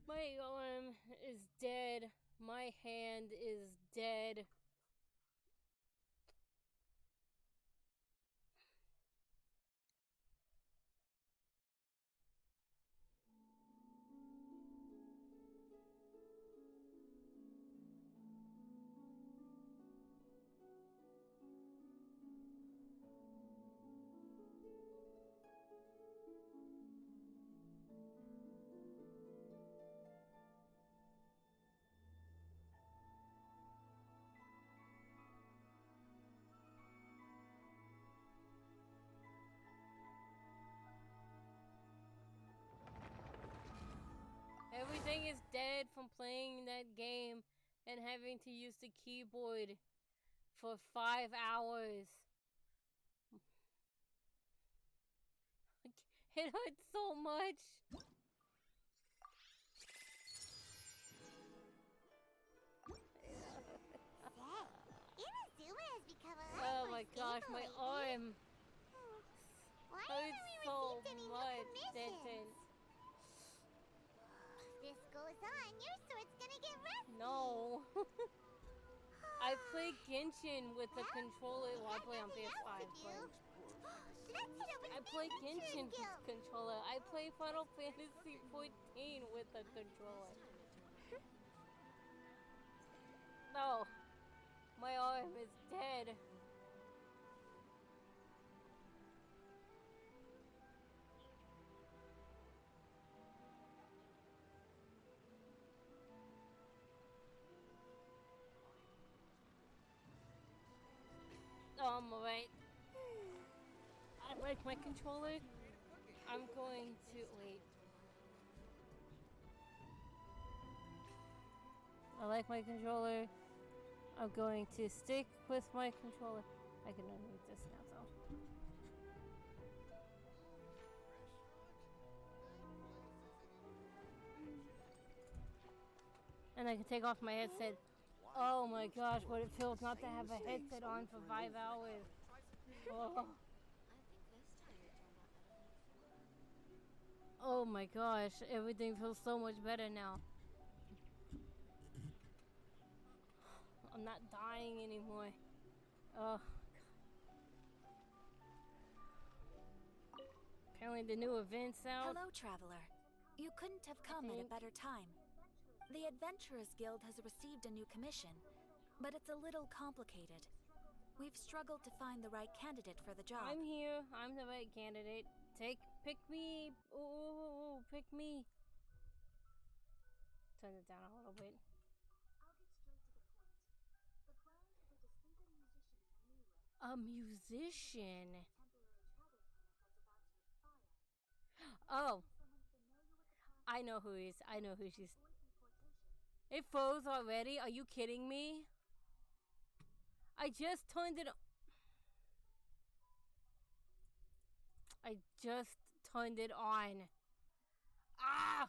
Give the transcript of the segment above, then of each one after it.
My arm is dead. My hand is dead. Everything is dead from playing that game and having to use the keyboard for 5 hours. It hurts so much. Inazuma has become a Oh my gosh, my arm Why hurts so haven't we received any much, new commissions? Denton. This goes on, your sword's gonna get rusty. No. I play Genshin with the controller. Well, I play on PS5. I play Genshin with the controller. I play Final Fantasy 14 with the controller. No. My arm is dead. Alright. I like my controller. I'm going to wait. I like my controller. I'm going to stick with my controller. I can unmute this now though. And I can take off my headset. Oh my gosh, what it feels not to have a headset on for 5 hours. Oh. Oh my gosh, everything feels so much better now. I'm not dying anymore. Oh. Apparently the new event's out. Hello, traveler. You couldn't have come at a better time. The Adventurers Guild has received a new commission, but it's a little complicated. We've struggled to find the right candidate for the job. I'm here. I'm the right candidate. Pick me. Ooh, pick me. Turn it down a little bit. A musician. Oh. I know who he is. I know who she's. It froze already? Are you kidding me? I just turned it on. I just turned it on. Ah!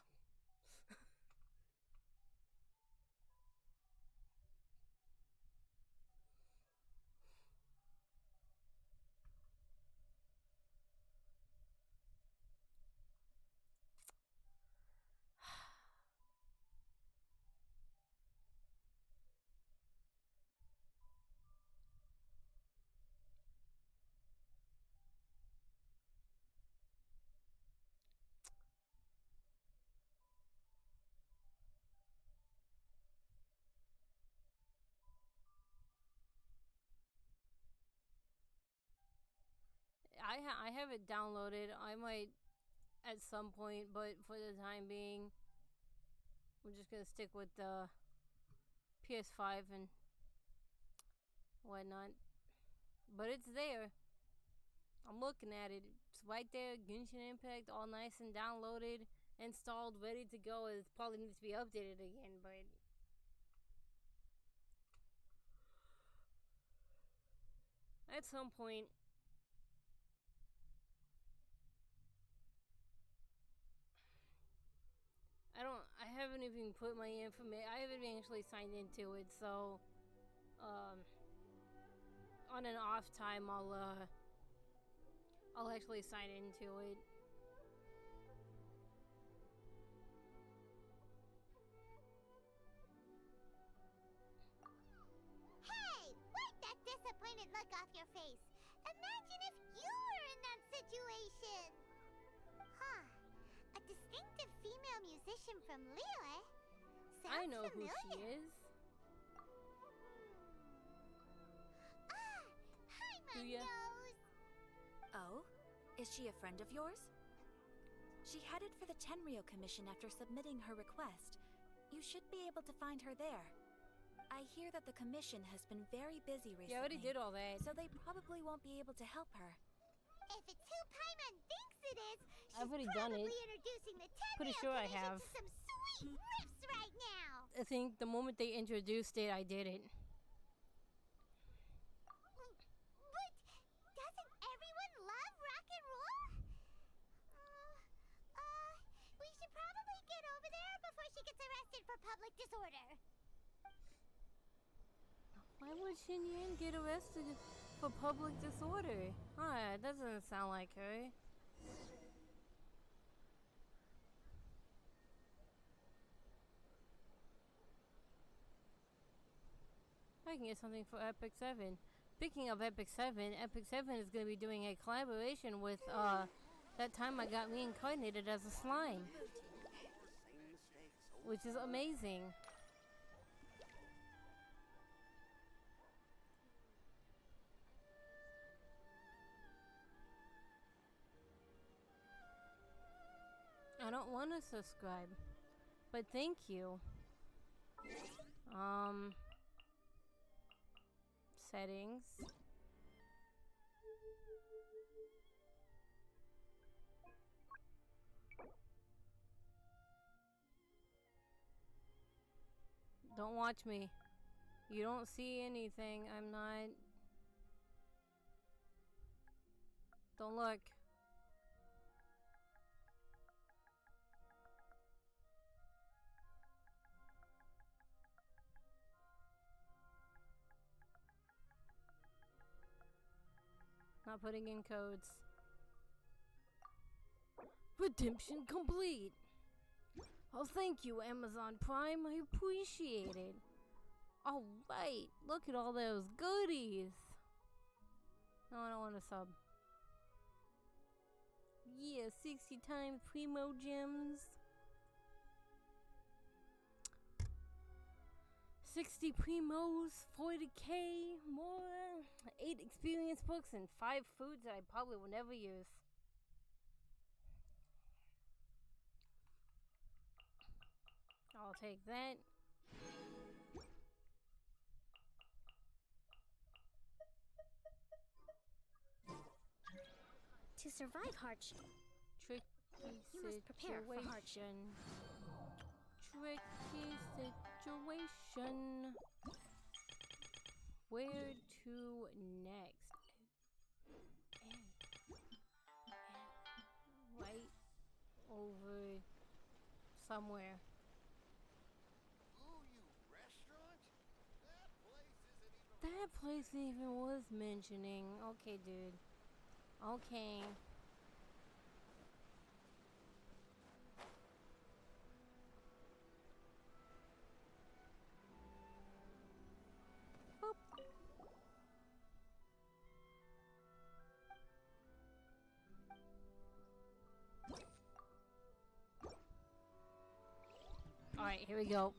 I have it downloaded. I might at some point, but for the time being, I'm just gonna stick with the PS5 and whatnot. But it's there. I'm looking at it. It's right there. Genshin Impact, all nice and downloaded, installed, ready to go. It probably needs to be updated again, but at some point. I haven't even put my information. I haven't actually signed into it, so on an off time I'll actually sign into it. look off your face. Imagine if you were in that situation. Huh. A distinctive female musician from Lille? Sounds I know familiar. who she is. Ah, hi, Do my ya? nose. Oh? Is she a friend of yours? She headed for the Tenryo Commission after submitting her request. You should be able to find her there. I hear that the commission has been very busy recently. Yeah, I already did all that. So they probably won't be able to help her. If it's who Paimon thinks it is, she's I've already done it. probably introducing the Tenryo Pretty sure I Commission have. to some sweet riffs right now. I think the moment they introduced it, I did it. But doesn't everyone love rock and roll? We should probably get over there before she gets arrested for public disorder. Why would Xinyan get arrested for public disorder? That doesn't sound like her. I can get something for Epic 7. Speaking of Epic 7, Epic 7 is going to be doing a collaboration with, that time I got reincarnated as a slime. Which is amazing. I don't want to subscribe, but thank you. Settings. Don't watch me. You don't see anything. I'm not. Don't look. Not putting in codes. Redemption complete. Oh, thank you, Amazon Prime. I appreciate it. Alright, look at all those goodies. No, I don't want to sub. Yeah, 60 times Primo Gems. 60 Primos, 40k, more, 8 experience books, and 5 foods that I probably will never use. I'll take that. To survive hardship, Tricky you must prepare for hardship. Tricky situation. Where to next? And right over somewhere. Ooh, you restaurant? That place even was mentioning. Okay, dude. Okay. Boop. All right, here we go.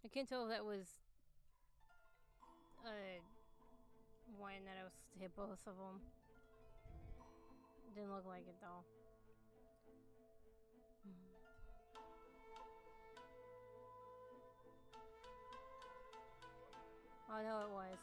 I can't tell if that was one that I was supposed to hit both of them. Didn't look like it though. Oh no, it was.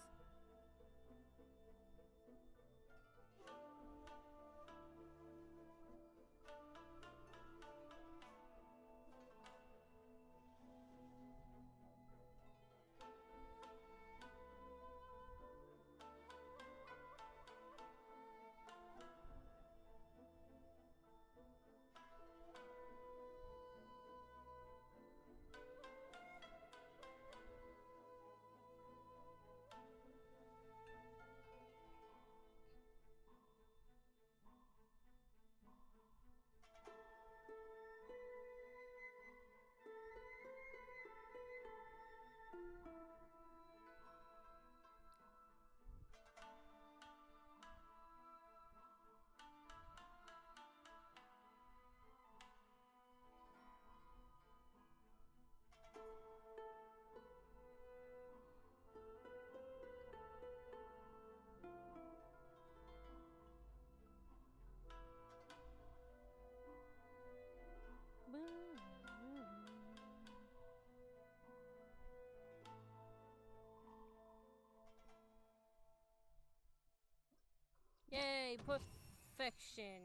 Yay, perfection.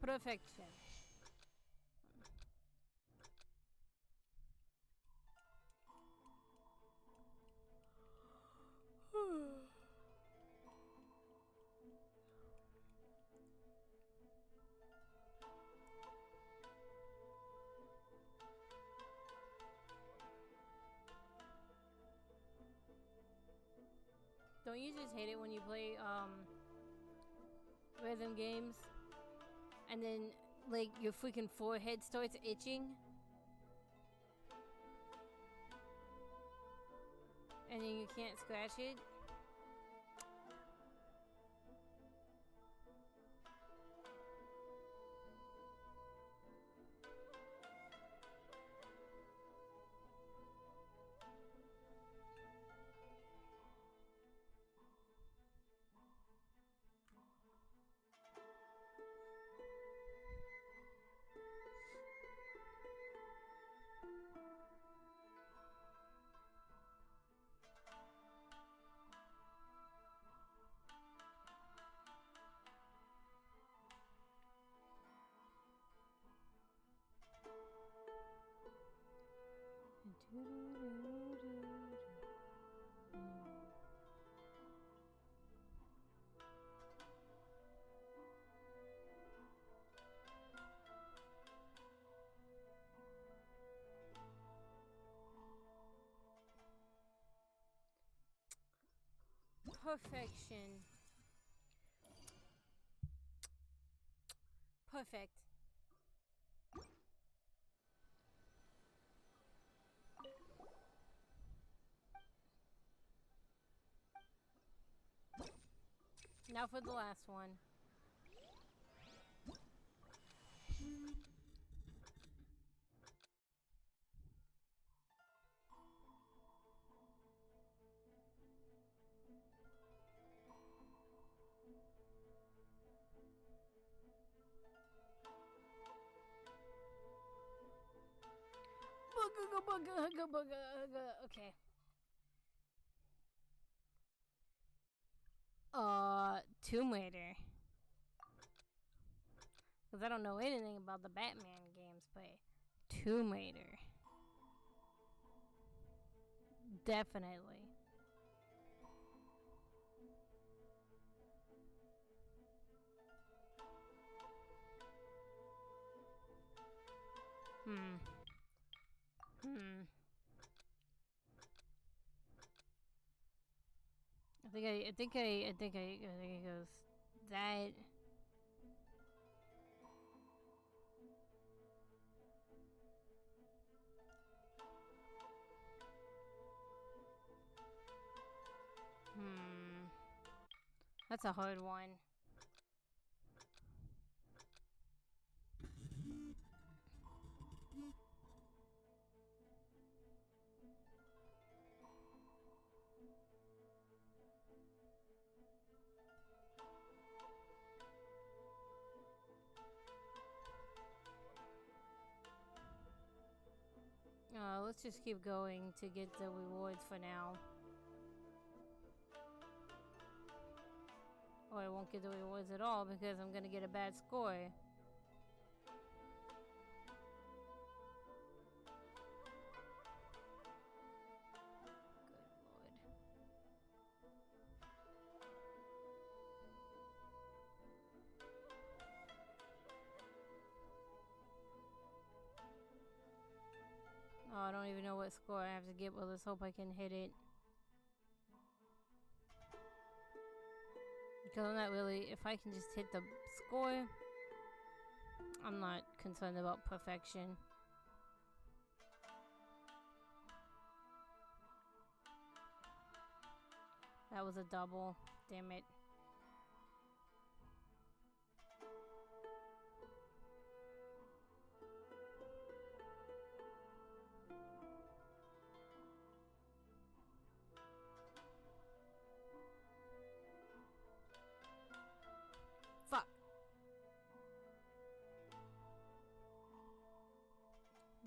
Perfection. Don't you just hate it when you play rhythm games and then like your freaking forehead starts itching and then you can't scratch it? Perfection. Perfect. Now for the last one. Okay. Tomb Raider. Because I don't know anything about the Batman games, but Tomb Raider. Definitely. I think it goes that. That's a hard one. Let's just keep going to get the rewards for now. Or I won't get the rewards at all because I'm gonna get a bad score. Oh, I don't even know what score I have to get, but let's hope I can hit it. Because I'm not really, if I can just hit the score, I'm not concerned about perfection. That was a double. Damn it. Fuck.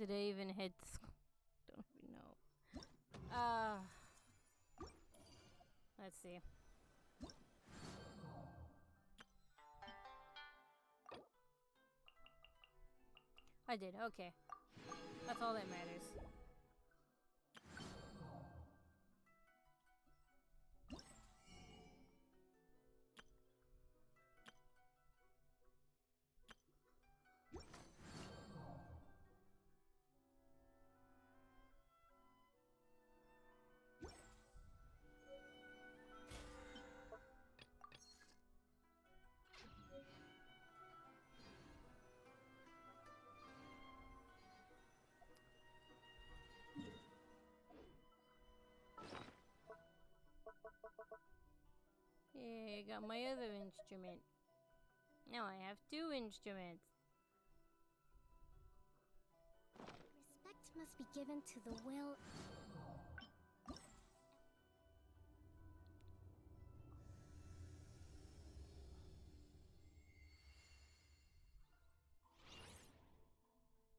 Did I even hit? Don't even know. Let's see. I did. Okay. That's all that matters. Yeah, I got my other instrument. Now I have 2 instruments. Respect must be given to the will.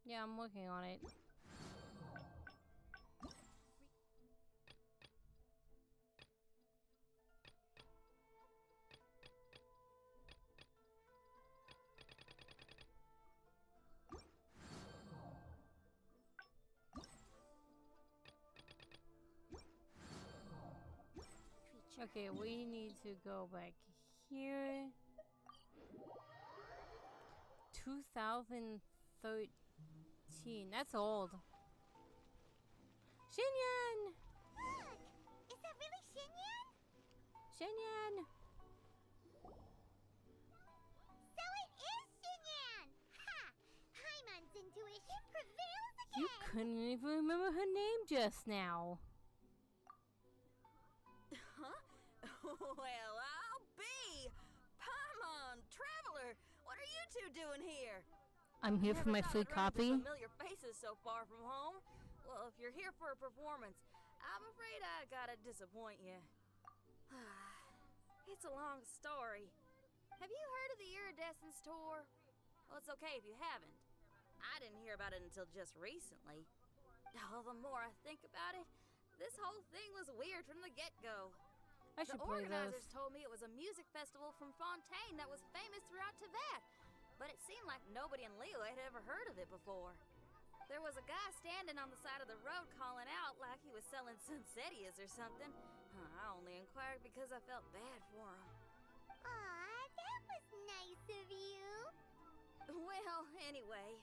Yeah, I'm working on it. Okay, we need to go back here. 2013. That's old. Xinyan! Look! Is that really Xinyan? Xinyan! So it is Xinyan! Ha! Paimon's intuition prevails again! You couldn't even remember her name just now. Huh? Well, I'll be! Paimon, Traveler, what are you two doing here? I'm here for my free copy. Familiar faces so far from home. Well, if you're here for a performance, I'm afraid I gotta disappoint you. It's a long story. Have you heard of the Iridescence Tour? Well, it's okay if you haven't. I didn't hear about it until just recently. Oh, the more I think about it, this whole thing was weird from the get-go. I should The play organizers this. told me it was a music festival from Fontaine that was famous throughout Tibet, but it seemed like nobody in Liyue had ever heard of it before. There was a guy standing on the side of the road calling out like he was selling Sunsetias or something. I only inquired because I felt bad for him. Aw, that was nice of you. Well, anyway,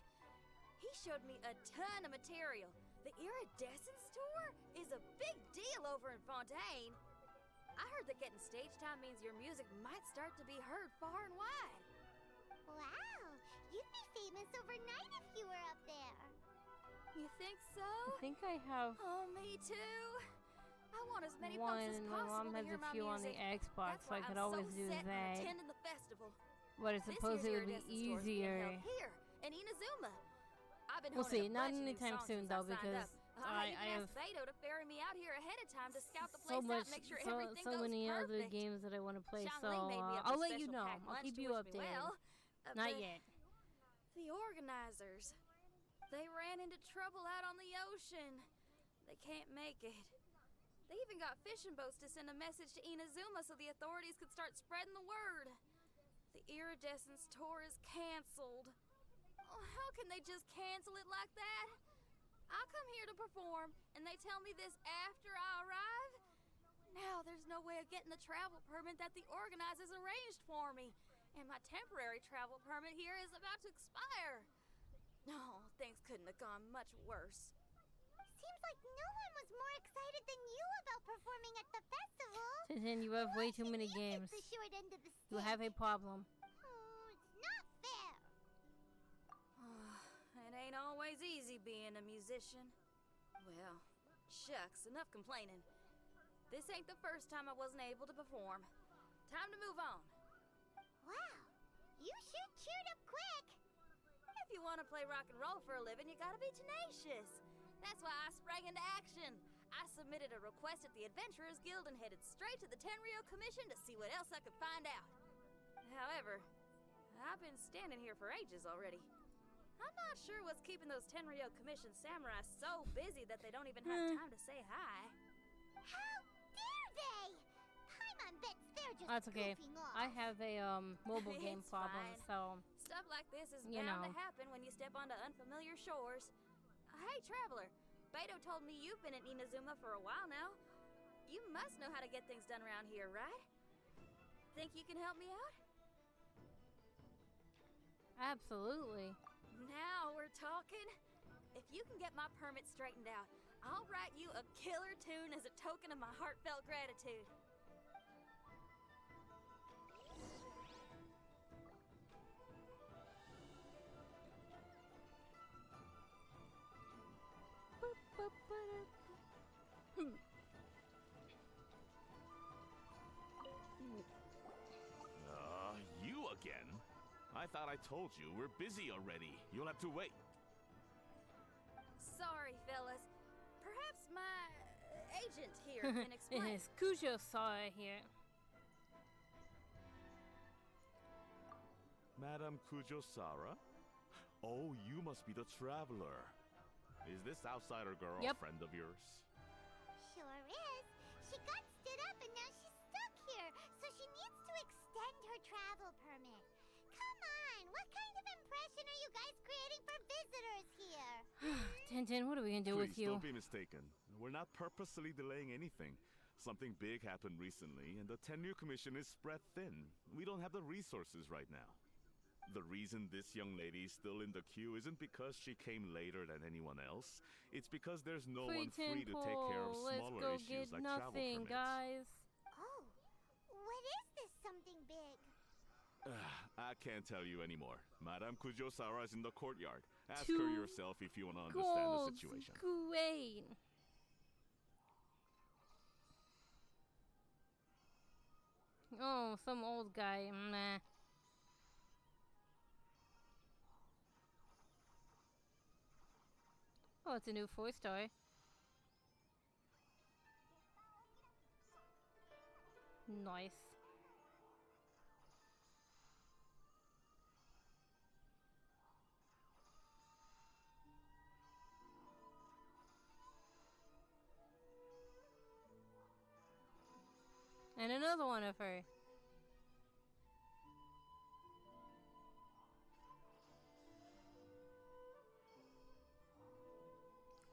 he showed me a ton of material. The Iridescence Tour is a big deal over in Fontaine. I heard that getting stage time means your music might start to be heard far and wide. Wow, you'd be famous overnight if you were up there. You think so? I think I have Oh, me too. I want as many one, folks as and my possible mom to has hear a my few on the music. Xbox, That's so I why could I'm always so do set on that. attending the festival. But it's This supposed year's it would be Iridescence Tour is being easier. held here in Inazuma. I've been We'll honing see, a not bunch of new anytime songs soon since though, I signed because up. I even have asked Beto to ferry me out here ahead of time to scout the so place much, out and make sure everything so goes many perfect. other games that I want to play. So Xiangling made me up a I'll let you special know. packed I'll lunch keep to you wish me updated. well. Not But yet. The organizers, they ran into trouble out on the ocean. They can't make it. They even got fishing boats to send a message to Inazuma so the authorities could start spreading the word. The Iridescence Tour is canceled. Oh, how can they just cancel it like that? I come here to perform, and they tell me this after I arrive? Now there's no way of getting the travel permit that the organizers arranged for me, and my temporary travel permit here is about to expire. No, things couldn't have gone much worse. Seems like no one was more excited than you about performing at the festival. Tintin, you have way too Why many should you games. get the short end of the stick? You have a problem. Oh, it's not fair. It ain't always easy being a musician. Well, shucks, enough complaining. This ain't the first time I wasn't able to perform. Time to move on. Wow, you sure cheered up quick. If you want to play rock and roll for a living, you gotta be tenacious. That's why I sprang into action. I submitted a request at the Adventurers Guild and headed straight to the Tenryou Commission to see what else I could find out. However, I've been standing here for ages already. I'm not sure what's keeping those Tenryo Commission samurai so busy that they don't even have time to say hi. How dare they? Paimon bets they're just That's okay. goofing off. I have a mobile game It's problem, fine. so Stuff like this is You bound know. to happen when you step onto unfamiliar shores. Hey, Traveler. Beto told me you've been at Inazuma for a while now. You must know how to get things done around here, right? Think you can help me out? absolutely. Now we're talking. If you can get my permit straightened out, I'll write you a killer tune as a token of my heartfelt gratitude. You again? I thought I told you, we're busy already. You'll have to wait. Sorry, fellas. Perhaps my agent here can explain. It's Kujo-Sara here. Madame Kujo-Sara? Oh, you must be the traveler. Is this outsider girl Yep. a friend of yours? Sure is. She got stood up and now she's stuck here, so she needs to extend her travel permit. Come on, what kind of impression are you guys creating for visitors here? Tintin, what are we gonna do with Please, you? don't be mistaken. We're not purposely delaying anything. Something big happened recently, and the Tenryo Commission is spread thin. We don't have the resources right now. The reason this young lady is still in the queue isn't because she came later than anyone else. It's because there's no one free to take care of Let's smaller go issues get like nothing, travel permits. guys. Oh, what is this something big? I can't tell you anymore. Madame Kujo-Sara is in the courtyard. Ask Two her yourself if you want to understand the Gold's situation. Queen. Oh, some old guy. Meh. Oh, it's a new 4-star. Nice. And another one of her.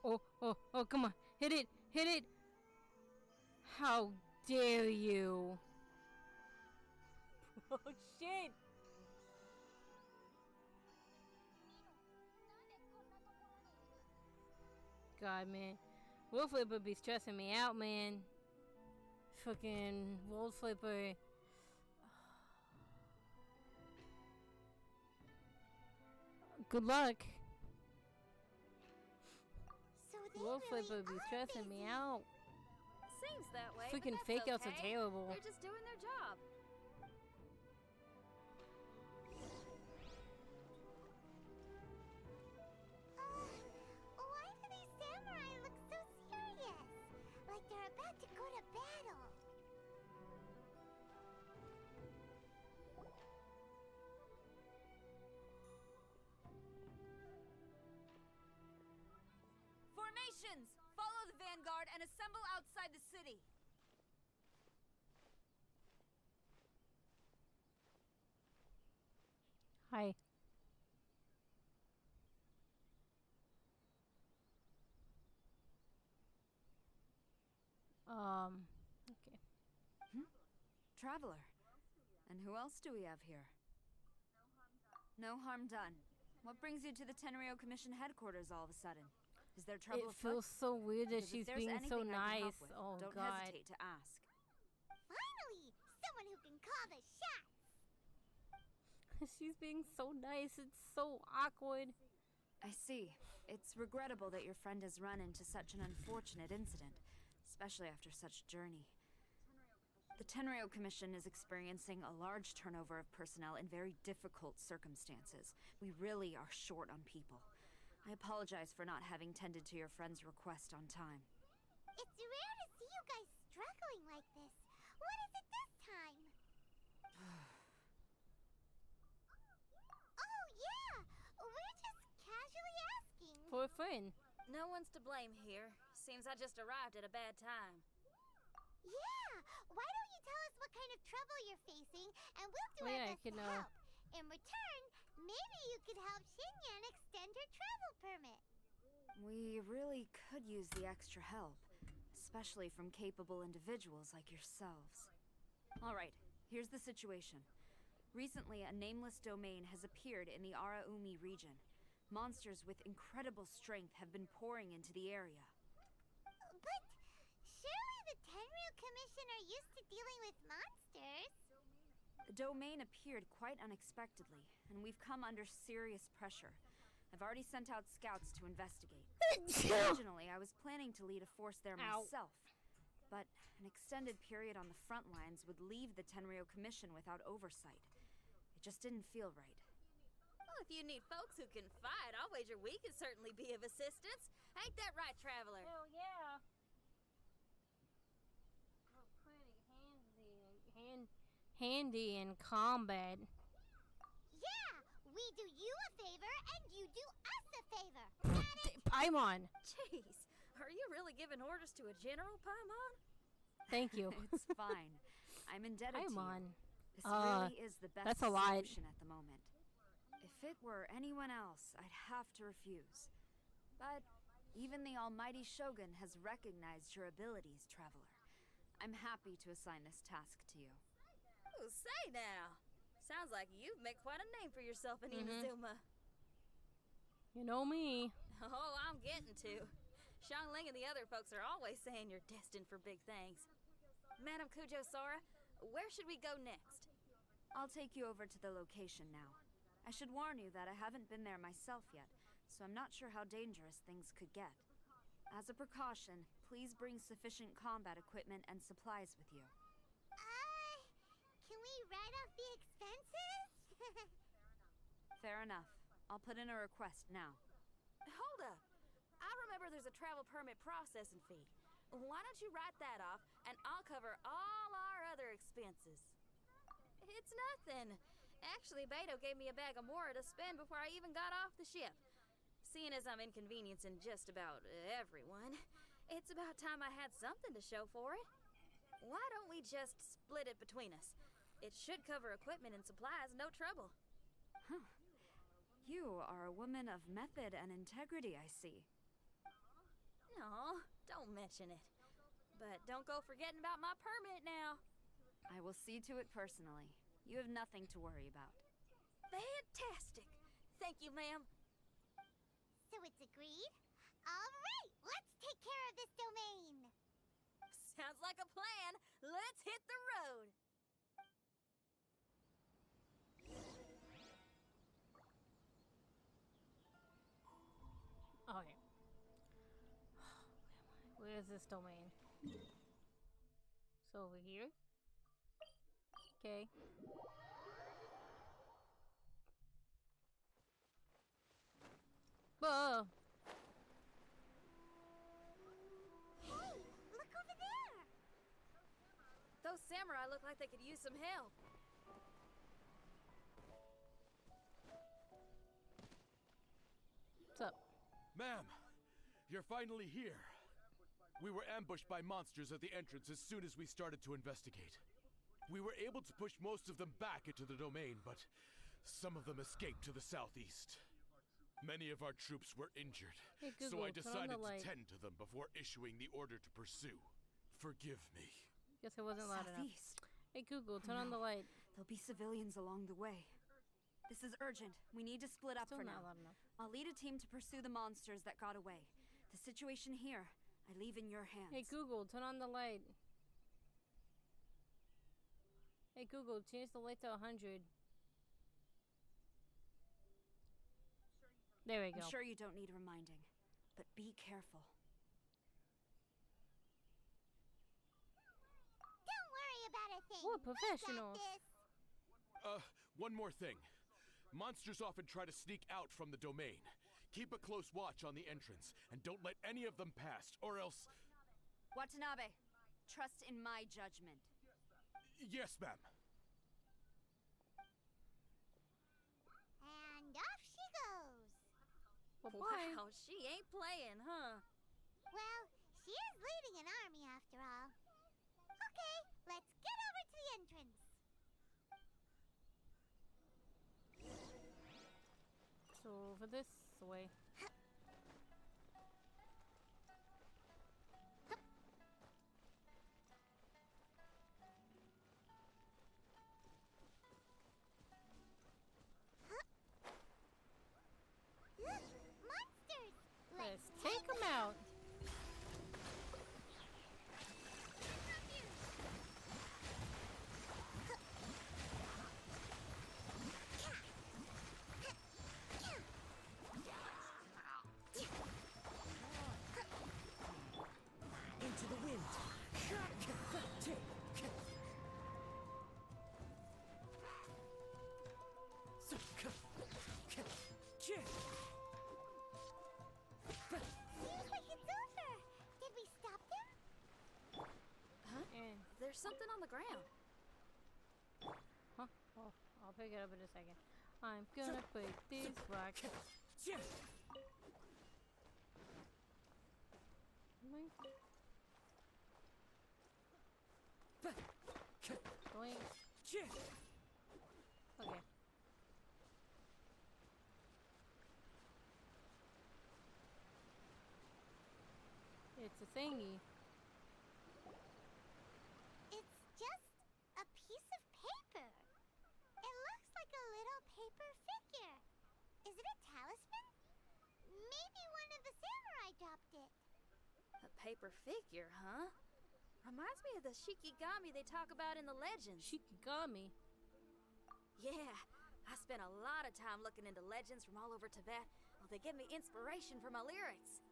Oh, come on. Hit it. Hit it. How dare you? Oh, shit. God, man. Wolf Flipper be stressing me out, man. Fucking Wolf Flipper. Good luck. So they Wolf really Flipper be are stressing me busy. out. Seems that way. Freaking but that's fake outs are okay. terrible. They're just doing their job. Why do these samurai look so serious? Like they're about to go to battle. Formations! Follow the vanguard and assemble outside the city. Hi. Okay. Traveler. And who else do we have here? No harm done. What brings you to the Tenryo Commission headquarters all of a sudden? Is there trouble It feels afoot? so weird that Because if she's there's being so anything I can help nice. with, Oh, don't God. hesitate to ask. Finally, someone who can call the shots. She's being so nice. It's so awkward. I see. It's regrettable that your friend has run into such an unfortunate incident, especially after such a journey. The Tenryo Commission is experiencing a large turnover of personnel in very difficult circumstances. We really are short on people. I apologize for not having tended to your friend's request on time. It's rare to see you guys struggling like this. What is it this time? Oh yeah, we're just for a friend. No one's to blame here. Seems I just arrived at a bad time. Yeah, why don't you tell us what kind of trouble you're facing, and we'll do Oh, our yeah, best I can, to help. In return, maybe you could help Xinyan extend her travel permit. We really could use the extra help, especially from capable individuals like yourselves. Alright, here's the situation. Recently, a nameless domain has appeared in the Araumi region. Monsters with incredible strength have been pouring into the area. But surely the Tenryu Commission are used to dealing with monsters. The domain appeared quite unexpectedly, and we've come under serious pressure. I've already sent out scouts to investigate. Originally, I was planning to lead a force there myself, but an extended period on the front lines would leave the Tenryu Commission without oversight. It just didn't feel right. Well, if you need folks who can fight, I'll wager we can certainly be of assistance. Ain't that right, Traveler? Hell yeah. We're pretty handy in combat. Yeah, we do you a favor and you do us a favor. Paimon. Jeez, are you really giving orders to a general, Paimon? Thank you. It's fine. I'm indebted to you. Paimon. This really is the best that's a lot. solution at the moment. If it were anyone else, I'd have to refuse. But even the almighty Shogun has recognized your abilities, Traveler. I'm happy to assign this task to you. Oh, say now. Sounds like you've made quite a name for yourself in Inazuma. You know me. Oh, I'm getting to. Xiangling and the other folks are always saying you're destined for big things. Madam Kujo Sora, where should we go next? I'll take you over to the location now. I should warn you that I haven't been there myself yet, so I'm not sure how dangerous things could get. As a precaution, please bring sufficient combat equipment and supplies with you. Can we write off the expenses? Fair enough. I'll put in a request now. Hold up. I remember there's a travel permit processing fee. Why don't you write that off, and I'll cover all our other expenses? It's nothing. Actually, Beto gave me a bag of Mora to spend before I even got off the ship. Seeing as I'm inconveniencing just about everyone, it's about time I had something to show for it. Why don't we just split it between us? It should cover equipment and supplies, no trouble. Huh. You are a woman of method and integrity, I see. No, don't mention it. But don't go forgetting about my permit now. I will see to it personally. You have nothing to worry about. Fantastic. Thank you, ma'am. So it's agreed? All right, let's take care of this domain. Sounds like a plan. Let's hit the road. Okay. Where is this domain? So over here. Okay. Whoa. Hey, look over there. Those samurai look like they could use some help. What's up? Ma'am, you're finally here. We were ambushed by monsters at the entrance as soon as we started to investigate. We were able to push most of them back into the domain, but some of them escaped to the southeast. Many of our troops were injured, Hey, so I Google, turn on decided the to light. tend to them before issuing the order to pursue. Forgive me. Guess it wasn't loud enough. Southeast. Hey Google, turn on the light. There'll be civilians along the way. This is urgent. We need to split up Still for not now. loud enough. I'll lead a team to pursue the monsters that got away. The situation here, I leave in your hands. Hey Google, turn on the light. Hey Google, change the light to 100. There we go. I'm sure you don't need reminding, but be careful. Don't worry about a thing. We're We got professionals. this. One more thing. Monsters often try to sneak out from the domain. Keep a close watch on the entrance, and don't let any of them pass, or else... Watanabe, trust in my judgment. Yes, ma'am. And off she goes. Bye-bye. Wow, she ain't playing, huh? Well, she is leading an army after all. Okay, let's get over to the entrance. So over this way. Look, monsters! Let's take them out. Into the wind. Seems like it's over. Did we stop them? And, There's something on the ground. huh? Oh, I'll pick it up in a second. I'm gonna break these rocks. Boink. Boink. Okay. It's a thingy. It's just a piece of paper. It looks like a little paper figure. Is it a talisman? Maybe one of the samurai dropped it. A paper figure, huh? Reminds me of the Shikigami they talk about in the legends. Shikigami. Yeah, I spent a lot of time looking into legends from all over Tibet. Well, they give me inspiration for my lyrics.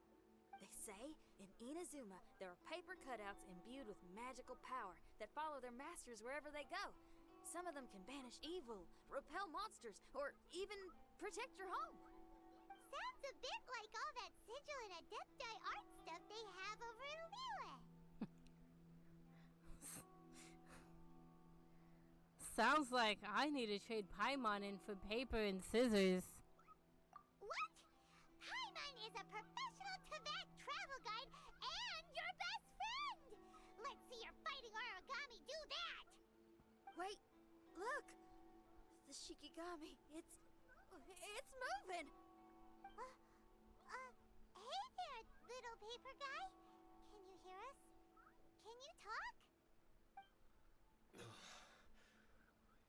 They say in Inazuma there are paper cutouts imbued with magical power that follow their masters wherever they go. Some of them can banish evil, repel monsters, or even protect your home. Sounds a bit like all that sigil and adepti art stuff they have over in Liyue. Sounds like I need to trade Paimon in for paper and scissors. What? Paimon is a professional Tibet travel guide and your best friend! Let's see your fighting origami do that! Wait, look! The Shikigami, it's moving! Hey there, little paper guy. Can you hear us? Can you talk?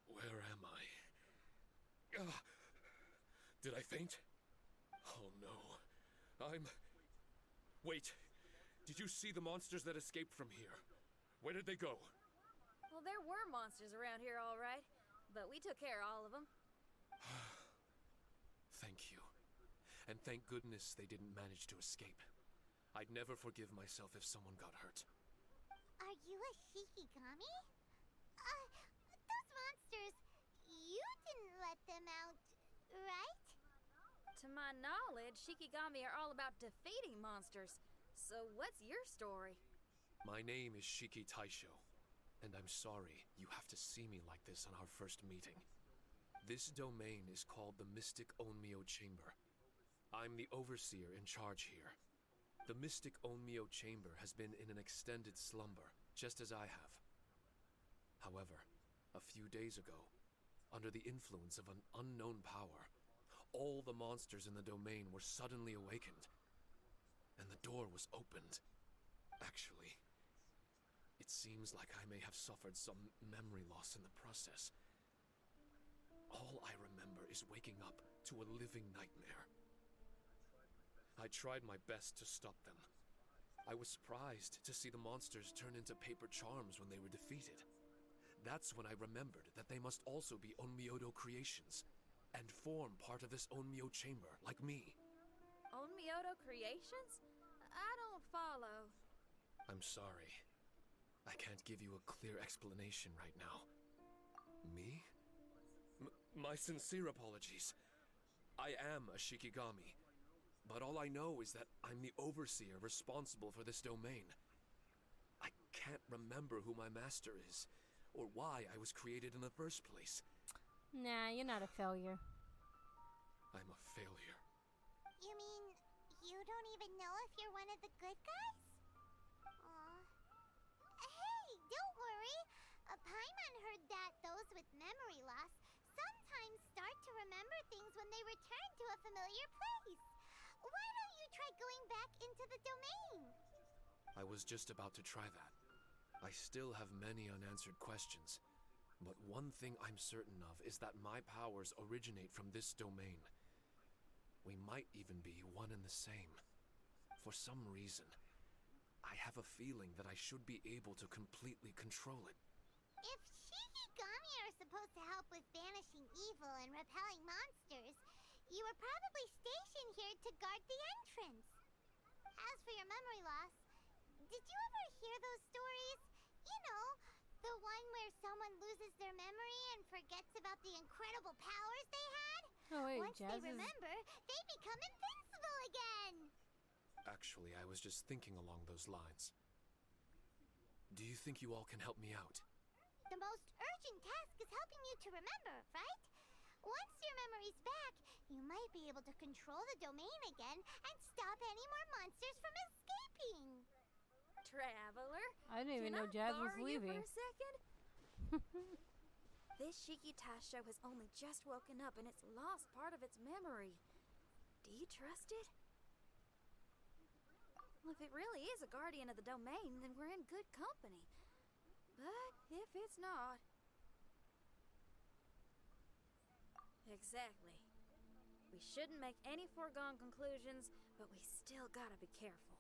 Where am I? Did I faint? Oh no. Wait. Did you see the monsters that escaped from here? Where did they go? Well, there were monsters around here, all right. But we took care of all of them. Thank you. And thank goodness they didn't manage to escape. I'd never forgive myself if someone got hurt. Are you a Shikigami? Those monsters, you didn't let them out, right? To my knowledge, Shikigami are all about defeating monsters. So what's your story? My name is Shiki Taisho, and I'm sorry you have to see me like this on our first meeting. This domain is called the Mystic Onmyo Chamber. I'm the overseer in charge here. The Mystic Onmyo Chamber has been in an extended slumber, just as I have. However, a few days ago, under the influence of an unknown power, all the monsters in the domain were suddenly awakened, and the door was opened. Actually, it seems like I may have suffered some memory loss in the process. All I remember is waking up to a living nightmare. I tried my best to stop them. I was surprised to see the monsters turn into paper charms when they were defeated. That's when I remembered that they must also be Onmyodo creations, and form part of this Onmyo chamber, like me. Onmyodo creations? I don't follow. I'm sorry. I can't give you a clear explanation right now. Me? My sincere apologies. I am a Shikigami, but all I know is that I'm the overseer responsible for this domain. I can't remember who my master is, or why I was created in the first place. Nah, you're not a failure. I'm a failure. You mean You don't even know if you're one of the good guys? Aw. Hey, don't worry. Paimon heard that those with memory loss sometimes start to remember things when they return to a familiar place. Why don't you try going back into the domain? I was just about to try that. I still have many unanswered questions. But one thing I'm certain of is that my powers originate from this domain. We might even be one and the same. For some reason, I have a feeling that I should be able to completely control it. If Shikigami are supposed to help with banishing evil and repelling monsters, you were probably stationed here to guard the entrance. As for your memory loss, did you ever hear those stories? You know, the one where someone loses their memory and forgets about the incredible powers they had? Oh wait, Once Jazz they remember, they become invincible again! Actually, I was just thinking along those lines. Do you think you all can help me out? The most urgent task is helping you to remember, right? Once your memory's back, you might be able to control the domain again and stop any more monsters from escaping. Traveler, I didn't even can know I Jazz was borrow you leaving. for a second? This Shiki Taisho has only just woken up and it's lost part of its memory. Do you trust it? Well, if it really is a guardian of the domain, then we're in good company. But if it's not... Exactly. We shouldn't make any foregone conclusions, but we still gotta be careful.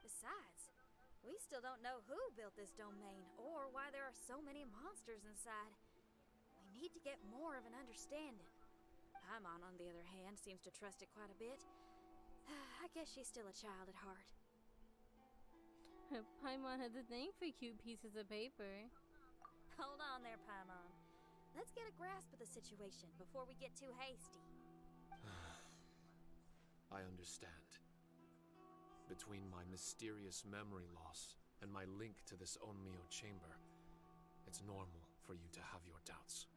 Besides, we still don't know who built this domain or why there are so many monsters inside. We need to get more of an understanding. Paimon, on the other hand, seems to trust it quite a bit. I guess she's still a child at heart. Paimon has a thing for cute pieces of paper. Hold on there, Paimon. Let's get a grasp of the situation before we get too hasty. I understand. Between my mysterious memory loss and my link to this Onmyo chamber, it's normal for you to have your doubts.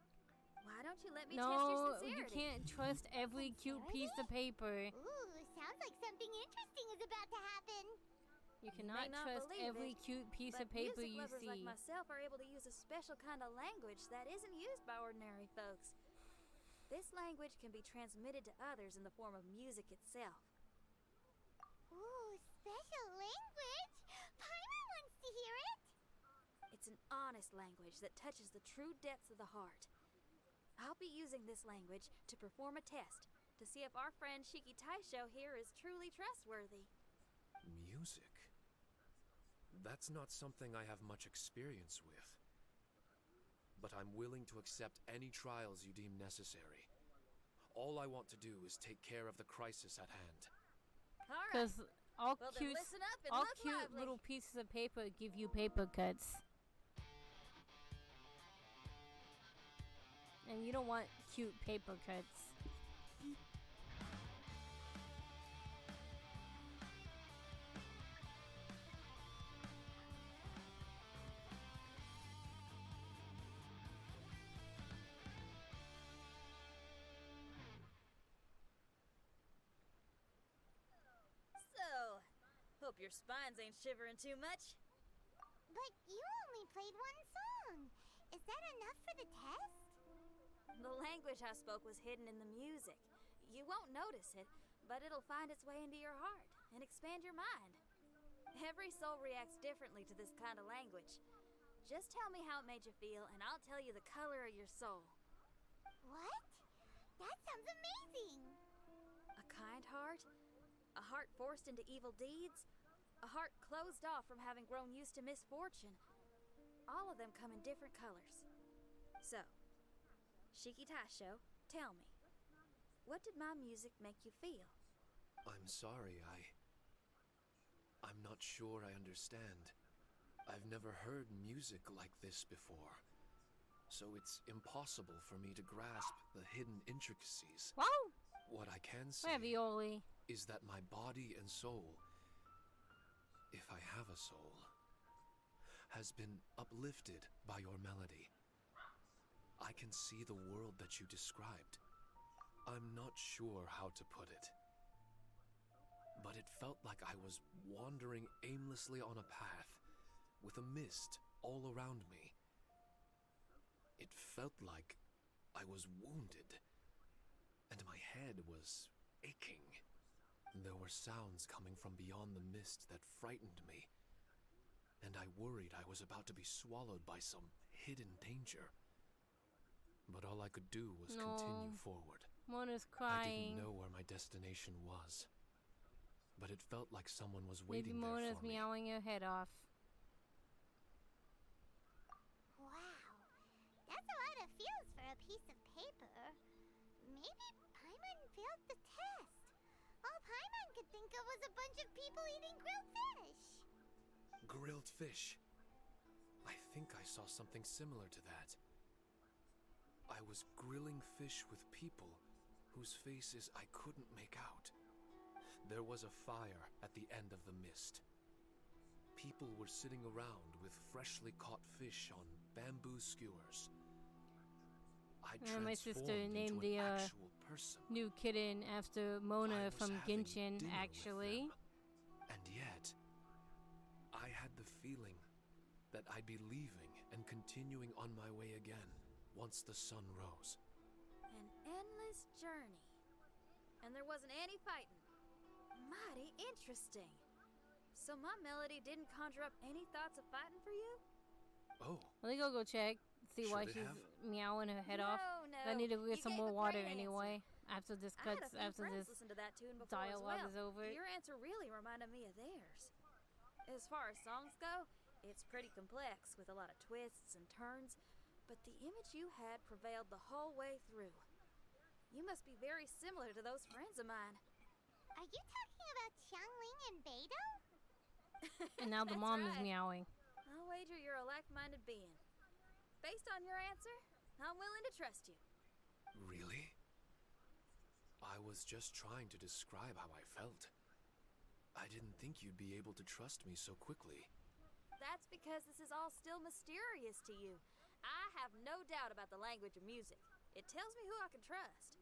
Why don't you let me test your No, sincerity? you can't trust every cute piece of paper. Ooh, sounds like something interesting is about to happen. You may cannot not trust believe every it, cute piece but of paper music you lovers see. like myself are able to use a special kind of language that isn't used by ordinary folks. This language can be transmitted to others in the form of music itself. Ooh, special language? Paimon wants to hear it. It's an honest language that touches the true depths of the heart. I'll be using this language to perform a test to see if our friend Shiki Taisho here is truly trustworthy. Music? That's not something I have much experience with. But I'm willing to accept any trials you deem necessary. All I want to do is take care of the crisis at hand. All right. Because all Well, then cute, listen up and all look cute lively. little pieces of paper give you paper cuts. And you don't want cute paper cuts. So, hope your spines ain't shivering too much. But you only played one song. Is that enough for the test? The language I spoke was hidden in the music. You won't notice it, but it'll find its way into your heart and expand your mind. Every soul reacts differently to this kind of language. Just tell me how it made you feel, and I'll tell you the color of your soul. What? That sounds amazing. A kind heart? A heart forced into evil deeds? A heart closed off from having grown used to misfortune? All of them come in different colors. So, Shiki Taisho, tell me, what did my music make you feel? I'm sorry, I'm not sure I understand. I've never heard music like this before. So it's impossible for me to grasp the hidden intricacies. Wow! What I can say Ravioli. is that my body and soul, if I have a soul, has been uplifted by your melody. I can see the world that you described. I'm not sure how to put it. but it felt like I was wandering aimlessly on a path with a mist all around me. It felt like I was wounded, and my head was aching. There were sounds coming from beyond the mist that frightened me, and I worried I was about to be swallowed by some hidden danger. But all I could do was continue forward. Mona's I crying. didn't know where my destination was, but it felt like someone was Maybe waiting Mona's there for me. meowing her head off. Wow, that's a lot of feels for a piece of paper. Maybe Paimon failed the test. All Paimon could think of was a bunch of people eating grilled fish. Grilled fish. I think I saw something similar to that. I was grilling fish with people whose faces I couldn't make out. There was a fire at the end of the mist. People were sitting around with freshly caught fish on bamboo skewers. I My sister transformed named into the an actual person. new kitten after Mona I was from having Genshin, dinner with actually. them. And yet, I had the feeling that I'd be leaving and continuing on my way again once the sun rose. An endless journey. And there wasn't any fighting. Mighty interesting. So my melody didn't conjure up any thoughts of fighting for you? Oh, I think I'll go check, see why Should it she's have? meowing her head off. No. I need to go You get some gave more a water great anyway. After this I had cuts, a few after friends this listen to that tune before dialogue as well. is over. Your answer really reminded me of theirs. As far as songs go, it's pretty complex with a lot of twists and turns, but the image you had prevailed the whole way through. You must be very similar to those friends of mine. Are you talking about Xiangling and Beidou? And now the That's mom is right. meowing. I'll wager you're a like-minded being. Based on your answer, I'm willing to trust you. really? I was just trying to describe how I felt. I didn't think you'd be able to trust me so quickly. That's because this is all still mysterious to you. I have no doubt about the language of music. It tells me who I can trust.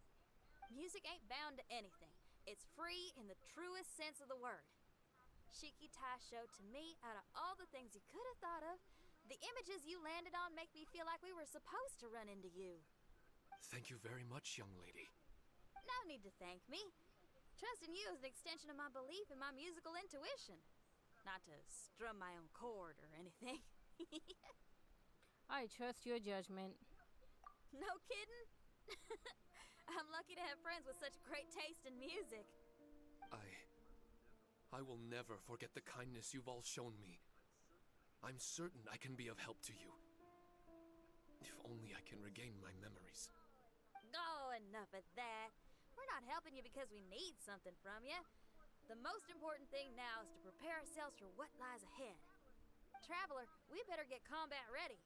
Music ain't bound to anything. It's free in the truest sense of the word. Shiki Taisho, to me, out of all the things you could have thought of, the images you landed on make me feel like we were supposed to run into you. Thank you very much, young lady. No need to thank me. Trusting you is an extension of my belief in my musical intuition. Not to strum my own chord or anything. I trust your judgment. No kidding? I'm lucky to have friends with such great taste in music. I will never forget the kindness you've all shown me. I'm certain I can be of help to you. If only I can regain my memories. Oh, enough of that. We're not helping you because we need something from you. The most important thing now is to prepare ourselves for what lies ahead. Traveler, we better get combat ready.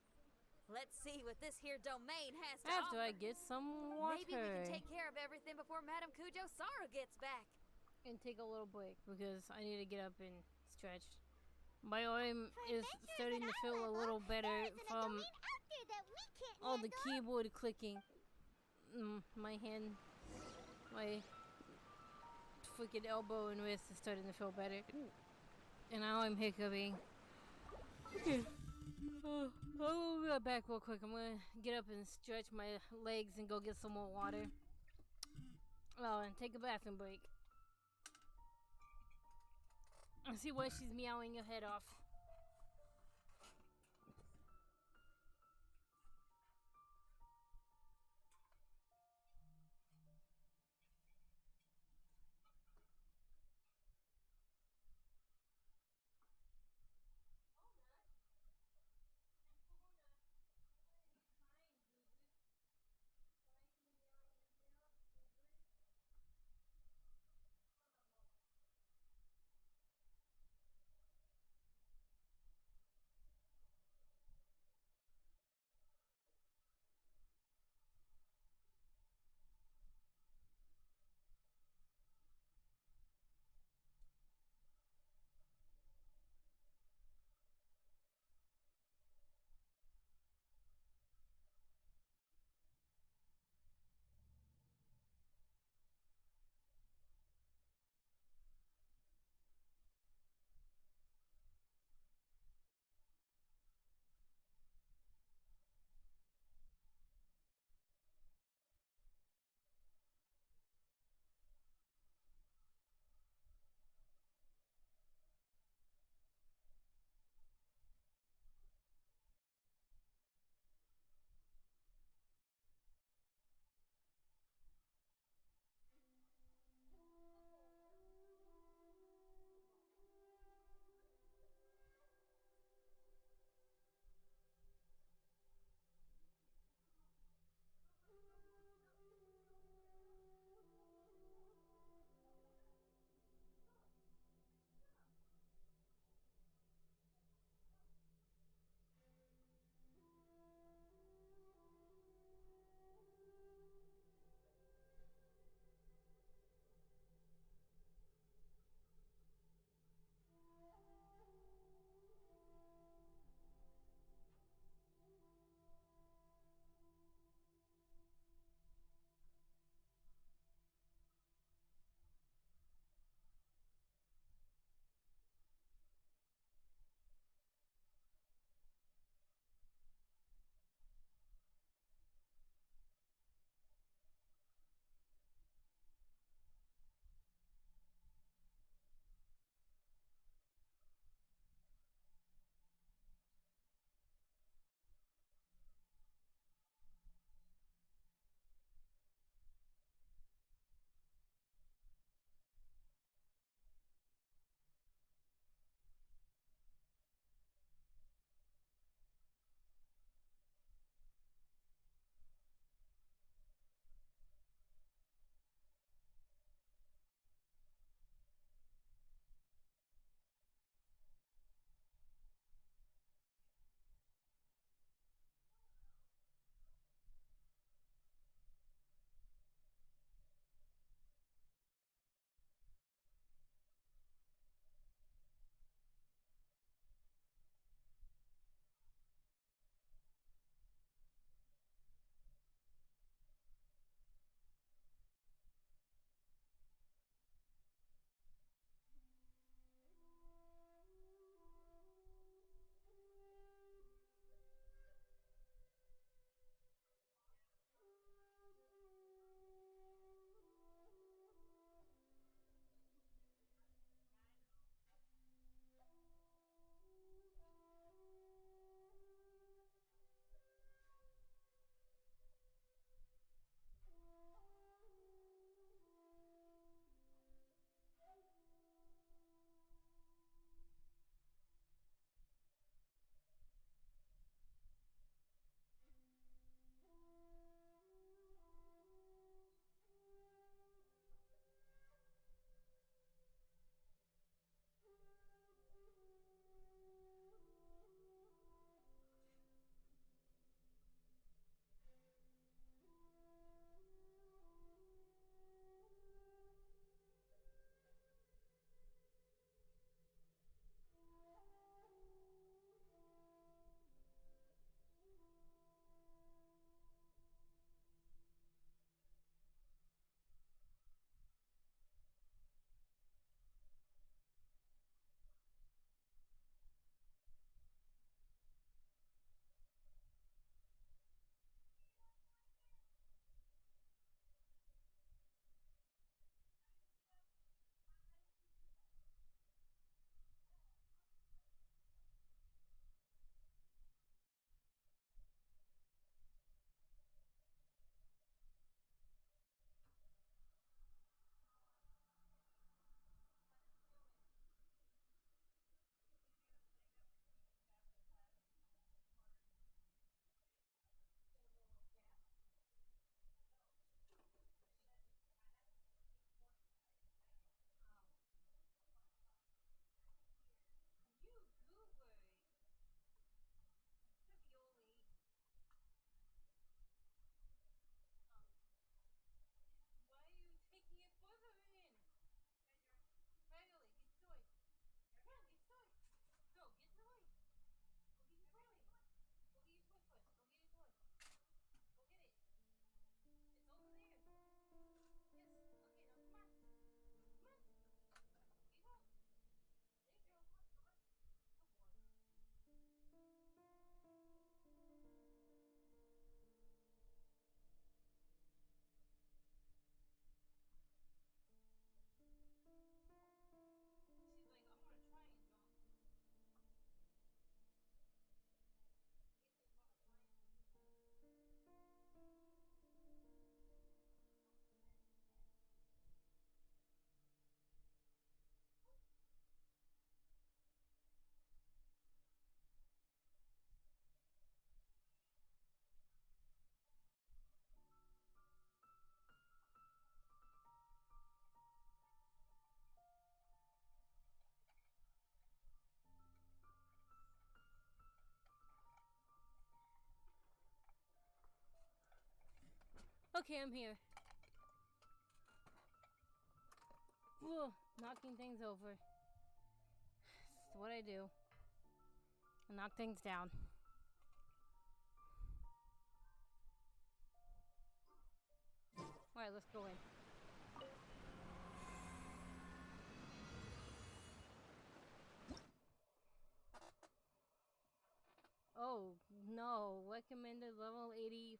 Let's see what this here domain has to After offer. I get some water. Maybe we can take care of everything before Madame Kujo Sara gets back. And take a little break because I need to get up and stretch. My arm is starting to feel a little better from all the keyboard clicking. My hand, my freaking elbow and wrist is starting to feel better. And now I'm hiccuping. Okay. I'll go back real quick. I'm gonna get up and stretch my legs and go get some more water. Oh, and take a bathroom break. I see why she's meowing her head off. Okay, I'm here. Ugh, knocking things over. It's what I do. I knock things down. Alright, let's go in. Oh, no. Recommended level 85.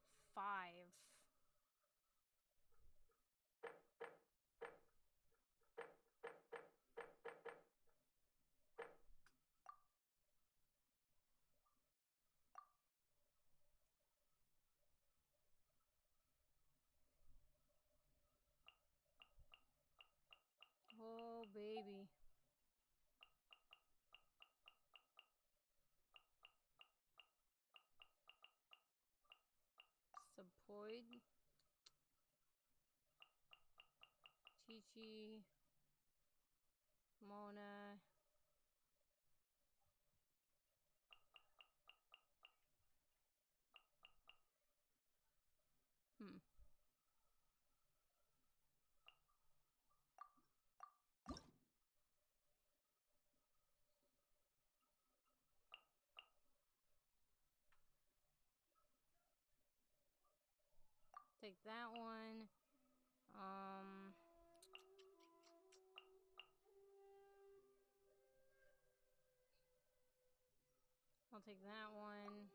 Oh, baby. Support. Chi-Chi. Mona. Hmm. Take that one. I'll take that one.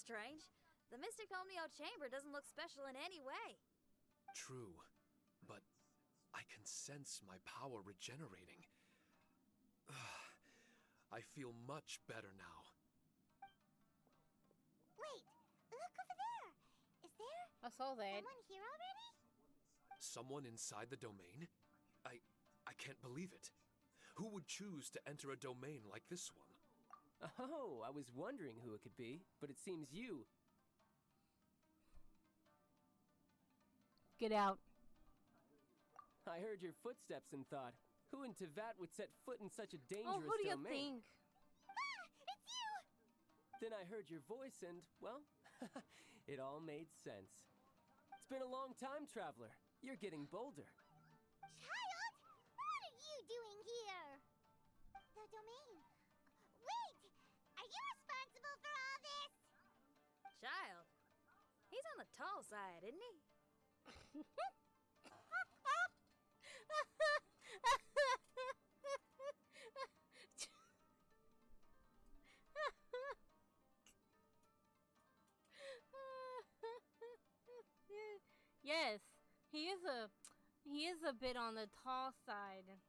Strange. The Mystic Omnio Chamber doesn't look special in any way. True, but I can sense my power regenerating. I feel much better now. Wait, look over there. Is there I saw that. someone here already? Someone inside the domain? I can't believe it. Who would choose to enter a domain like this one? Oh, I was wondering who it could be, but it seems you. Get out. I heard your footsteps and thought, who in Tevat would set foot in such a Oh, dangerous who do you domain? think? Ah, it's you! Then I heard your voice and, well, it all made sense. It's been a long time, traveler. You're getting bolder. Child, what are you doing here? The domain. Wait, are you responsible for all this? Child. He's on the tall side, isn't he? Yes, he is a bit on the tall side.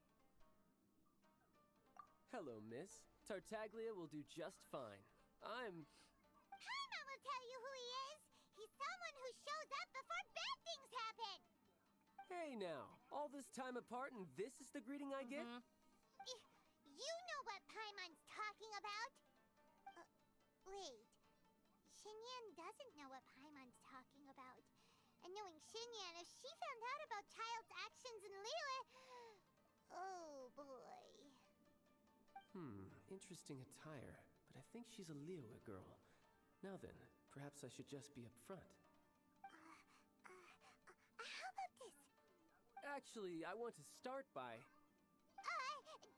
Hello, miss. Tartaglia will do just fine. Paimon will tell you who he is. He's someone who shows up before bad things happen. Hey now, all this time apart and this is the greeting I get? You know what Paimon's talking about? Wait. Xinyan doesn't know what Paimon's talking about. And knowing Xinyan, if she found out about Child's actions in Liyue... Oh, boy. Interesting attire, but I think she's a Liyue girl. Now then, perhaps I should just be upfront. How about this? Actually, I want to start by...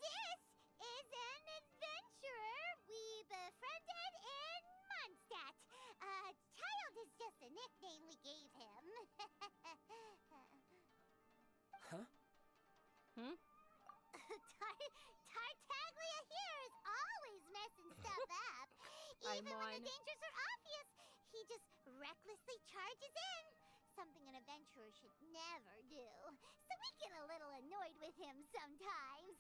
This is an adventurer we befriended in Mondstadt. Child is just a nickname we gave him. Huh? Tartaglia here is always messing stuff up. Even when the dangers are obvious, he just recklessly charges in. Something an adventurer should never do. So we get a little annoyed with him sometimes.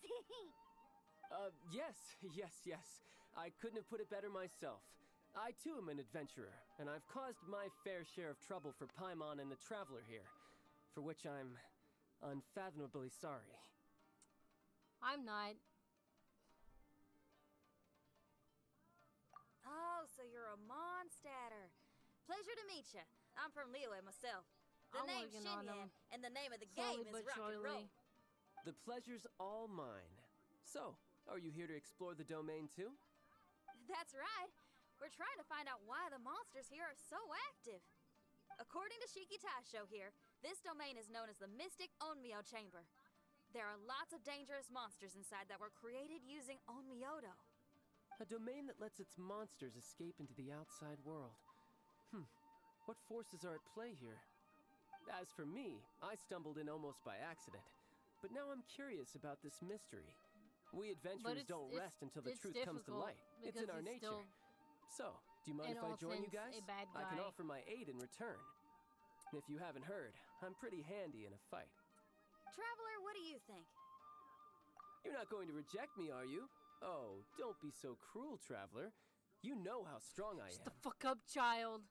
Yes. I couldn't have put it better myself. I too am an adventurer, and I've caused my fair share of trouble for Paimon and the Traveler here, for which I'm unfathomably sorry. I'm not. Oh, so you're a Mondstatter. Pleasure to meet you. I'm from Liyue myself. The I'm name's working on Xinyan, and the name of the Slowly game but is Rock and Roll. surely. The pleasure's all mine. So, are you here to explore the domain too? That's right. We're trying to find out why the monsters here are so active. According to Shiki Taisho here, this domain is known as the Mystic Onmyo Chamber. There are lots of dangerous monsters inside that were created using Onmyodo. A domain that lets its monsters escape into the outside world. What forces are at play here? As for me, I stumbled in almost by accident. But now I'm curious about this mystery. We adventurers don't rest until the truth comes to light. It's in our nature. So, do you mind if I join you guys? I can offer my aid in return. If you haven't heard, I'm pretty handy in a fight. Traveler, what do you think? You're not going to reject me, are you? Oh, don't be so cruel, Traveler. You know how strong I am. Shut the fuck up, child.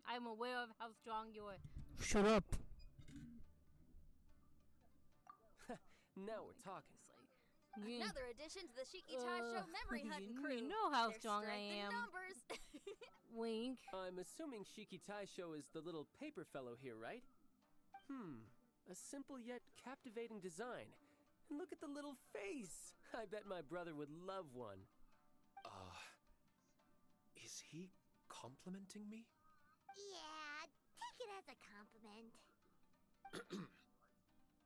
I'm aware of how strong you are. Shut up. Now we're talking. Another addition to the Shiki Taisho memory hunting crew. You know how Their strong I strength in am. numbers. Wink. I'm assuming Shiki Taisho is the little paper fellow here, right? A simple yet captivating design. And look at the little face! I bet my brother would love one. Is he complimenting me? Yeah, take it as a compliment.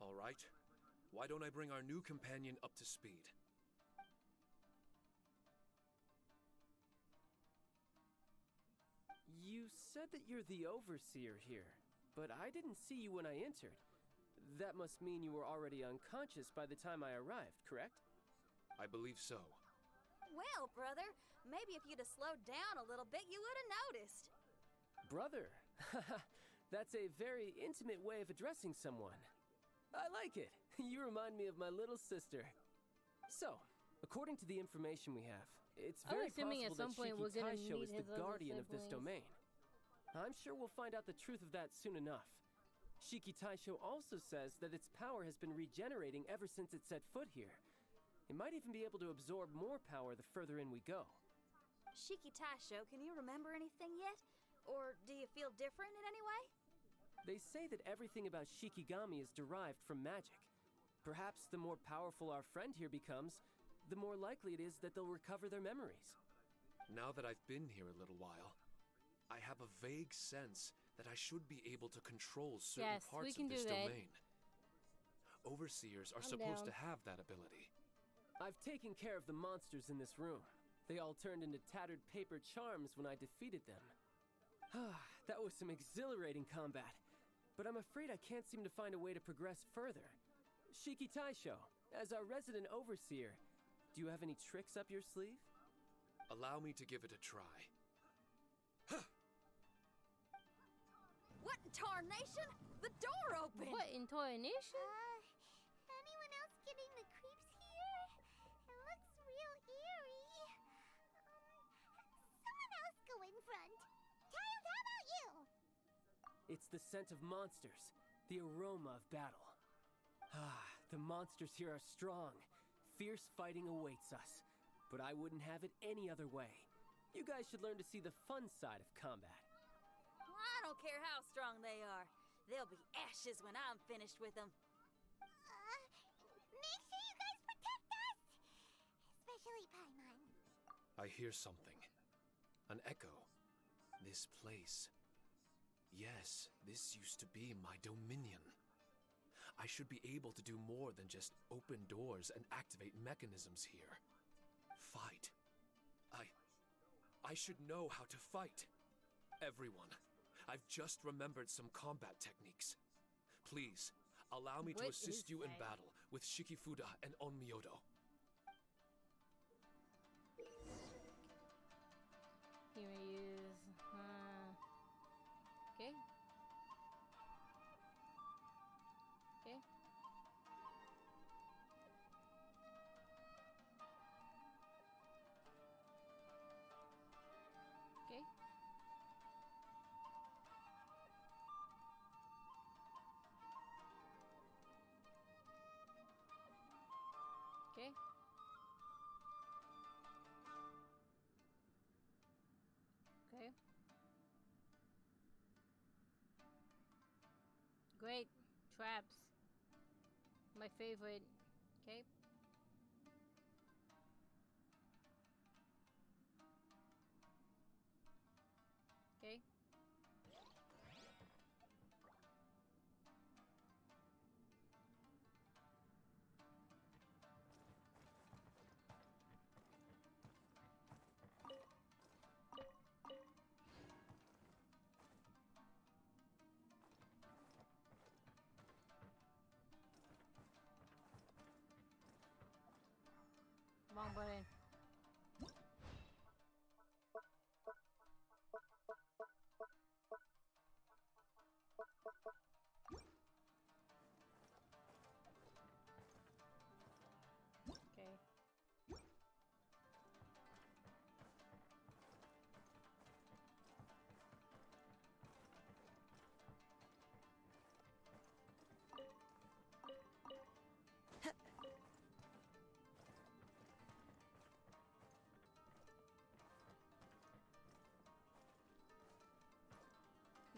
All right. Why don't I bring our new companion up to speed? You said that you're the overseer here, but I didn't see you when I entered. That must mean you were already unconscious by the time I arrived, correct? I believe so. Well, brother, maybe if you'd have slowed down a little bit, you would have noticed. Brother? That's a very intimate way of addressing someone. I like it. You remind me of my little sister. So, according to the information we have, it's very possible at some that point Shiki we're gonna Taisho meet is the his other guardian of this siblings. domain. I'm sure we'll find out the truth of that soon enough. Shiki Taisho also says that its power has been regenerating ever since it set foot here. It might even be able to absorb more power the further in we go. Shiki Taisho, can you remember anything yet? Or do you feel different in any way? They say that everything about Shikigami is derived from magic. Perhaps the more powerful our friend here becomes, the more likely it is that they'll recover their memories. Now that I've been here a little while, I have a vague sense that I should be able to control certain parts of this domain. Overseers are supposed to have that ability. I've taken care of the monsters in this room. They all turned into tattered paper charms when I defeated them. That was some exhilarating combat. But I'm afraid I can't seem to find a way to progress further. Shiki Taisho, as our resident overseer, do you have any tricks up your sleeve? Allow me to give it a try. What in tarnation? The door opened! What in tarnation? Anyone else getting the creeps here? It looks real eerie. Someone else go in front. Child, how about you? It's the scent of monsters, the aroma of battle. The monsters here are strong. Fierce fighting awaits us. But I wouldn't have it any other way. You guys should learn to see the fun side of combat. I don't care how strong they are. They'll be ashes when I'm finished with them. Make sure you guys protect us! Especially Paimon. I hear something. An echo. This place. Yes, this used to be my dominion. I should be able to do more than just open doors and activate mechanisms here. Fight. I should know how to fight. Everyone, I've just remembered some combat techniques. Please, allow me to assist you in battle with Shikifuda and Onmyodo. Here he is. Okay. Okay. Okay. traps. My favorite. Okay. Okay. Wrong button. Okay.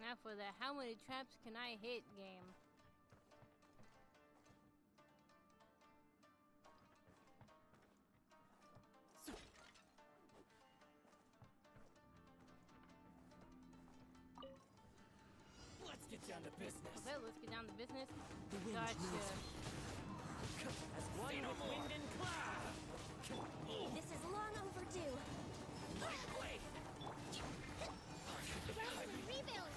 Now for the how many traps can I hit game. Let's get down to business. Okay, let's get down to business. The wind Gotcha. knows me. As one with wind and cloud. This is long overdue. Light blade. Rebuild!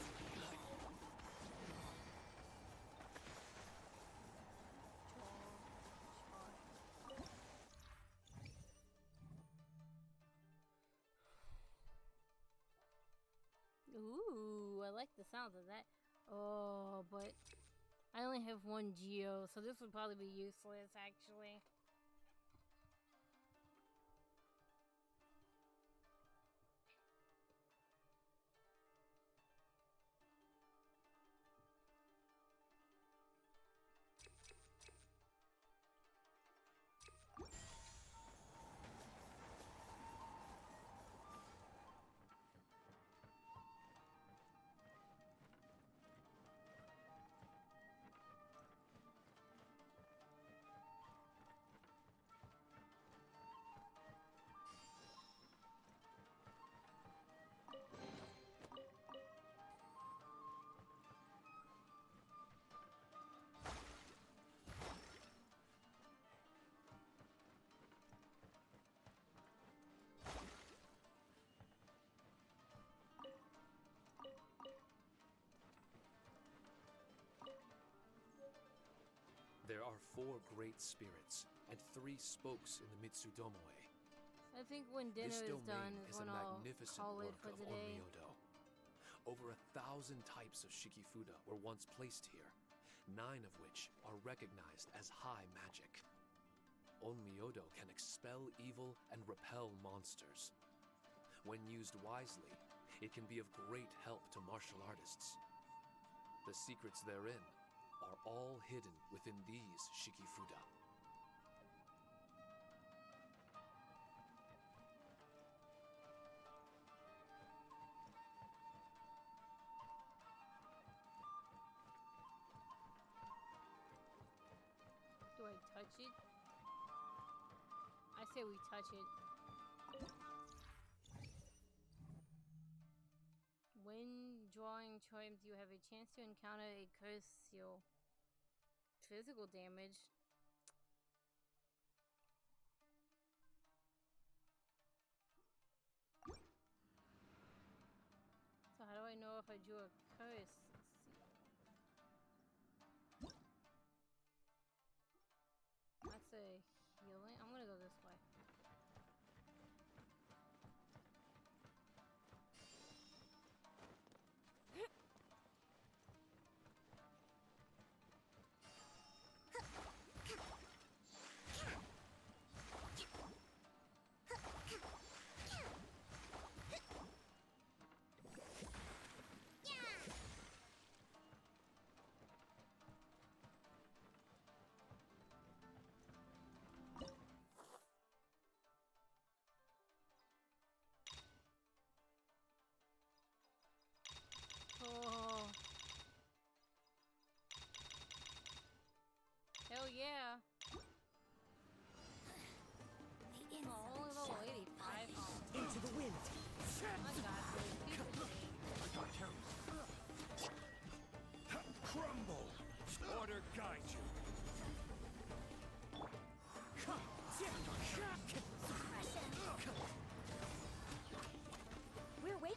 Ooh, I like the sound of that. Oh, but I only have one geo, so this would probably be useless, actually. There are 4 great spirits and 3 spokes in the Mitsudomoe. I think when dinner This is done domain is is a when I'll magnificent call it work for of the day. Onmyodo. Over 1,000 types of Shikifuda were once placed here, 9 of which are recognized as high magic. Onmyodo can expel evil and repel monsters. When used wisely, it can be of great help to martial artists. The secrets therein are all hidden within these Shikifuda. Do I touch it? I say we touch it. When drawing charms, you have a chance to encounter a curse seal. Physical damage. So how do I know if I drew a curse seal? That's a healing. I'm gonna go this way.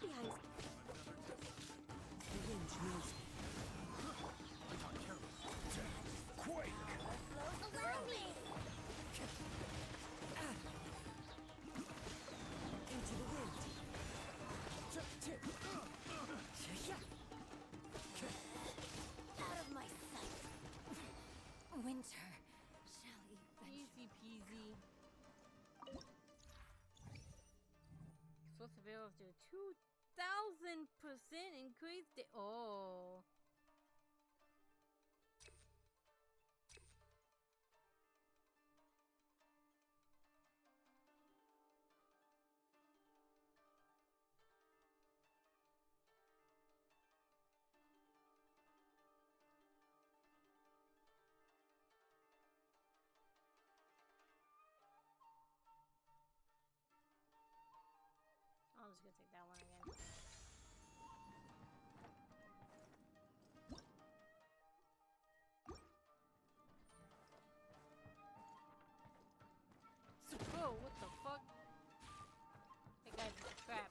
behind. The wind knows me. Quake! Allow me! Into the wind. Out of my sight. Winter shall eventually. Easy peasy. Supposed to be able to do 2,000% increase the. Oh. I'm just gonna take that one again. Whoa, what the fuck? That guy's a trap.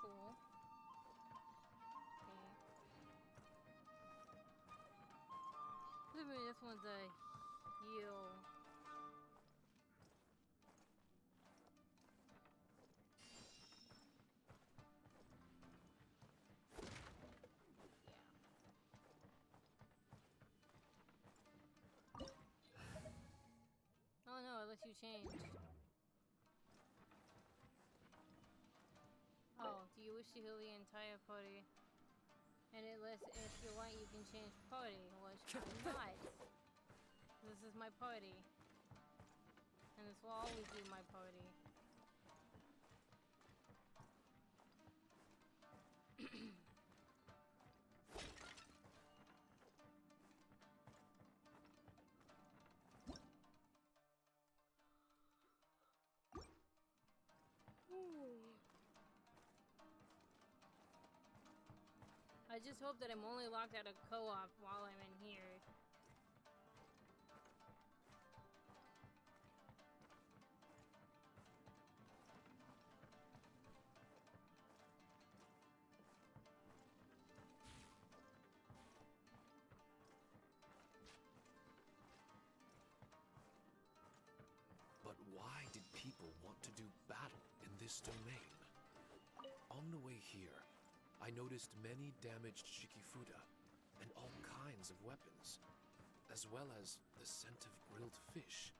Cool. Okay. Maybe this one's a heal. Oh no, it lets you change. Oh, do you wish to heal the entire party? And it lets, if you want, you can change party, which I'm not. This is my party. And this will always be my party. I just hope that I'm only locked out of co-op while I'm in here. But why did people want to do battle in this domain? On the way here, I noticed many damaged Shikifuda and all kinds of weapons, as well as the scent of grilled fish.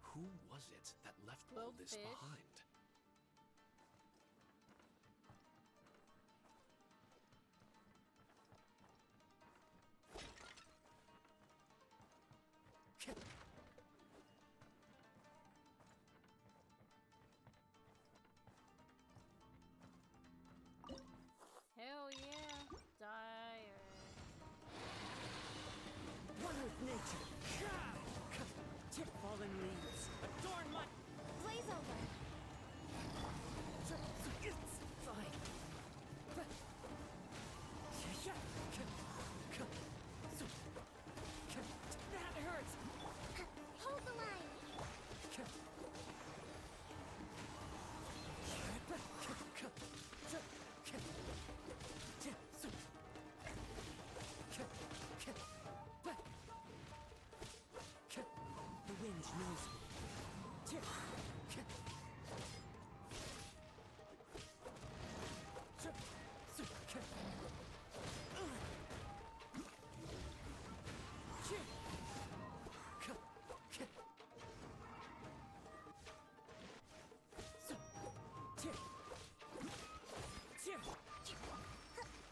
Who was it that left all Grilled this fish? behind? Hell yeah. Dire. One with nature. Tip fallen leaves. Adorn my. Blaze over. It's fine. That hurts. Hold the line! The wind knows me.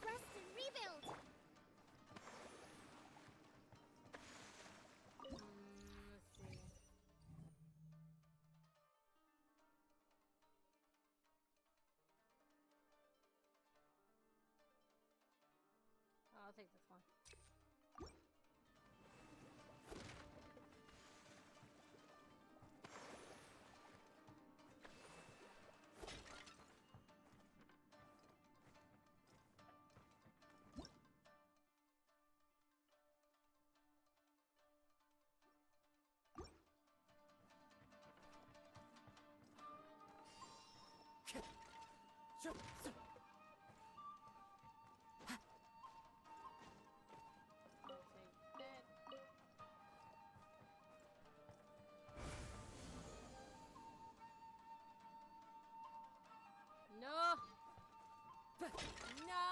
Rest and rebuild. Let's see. Oh, I'll take this one. No! No!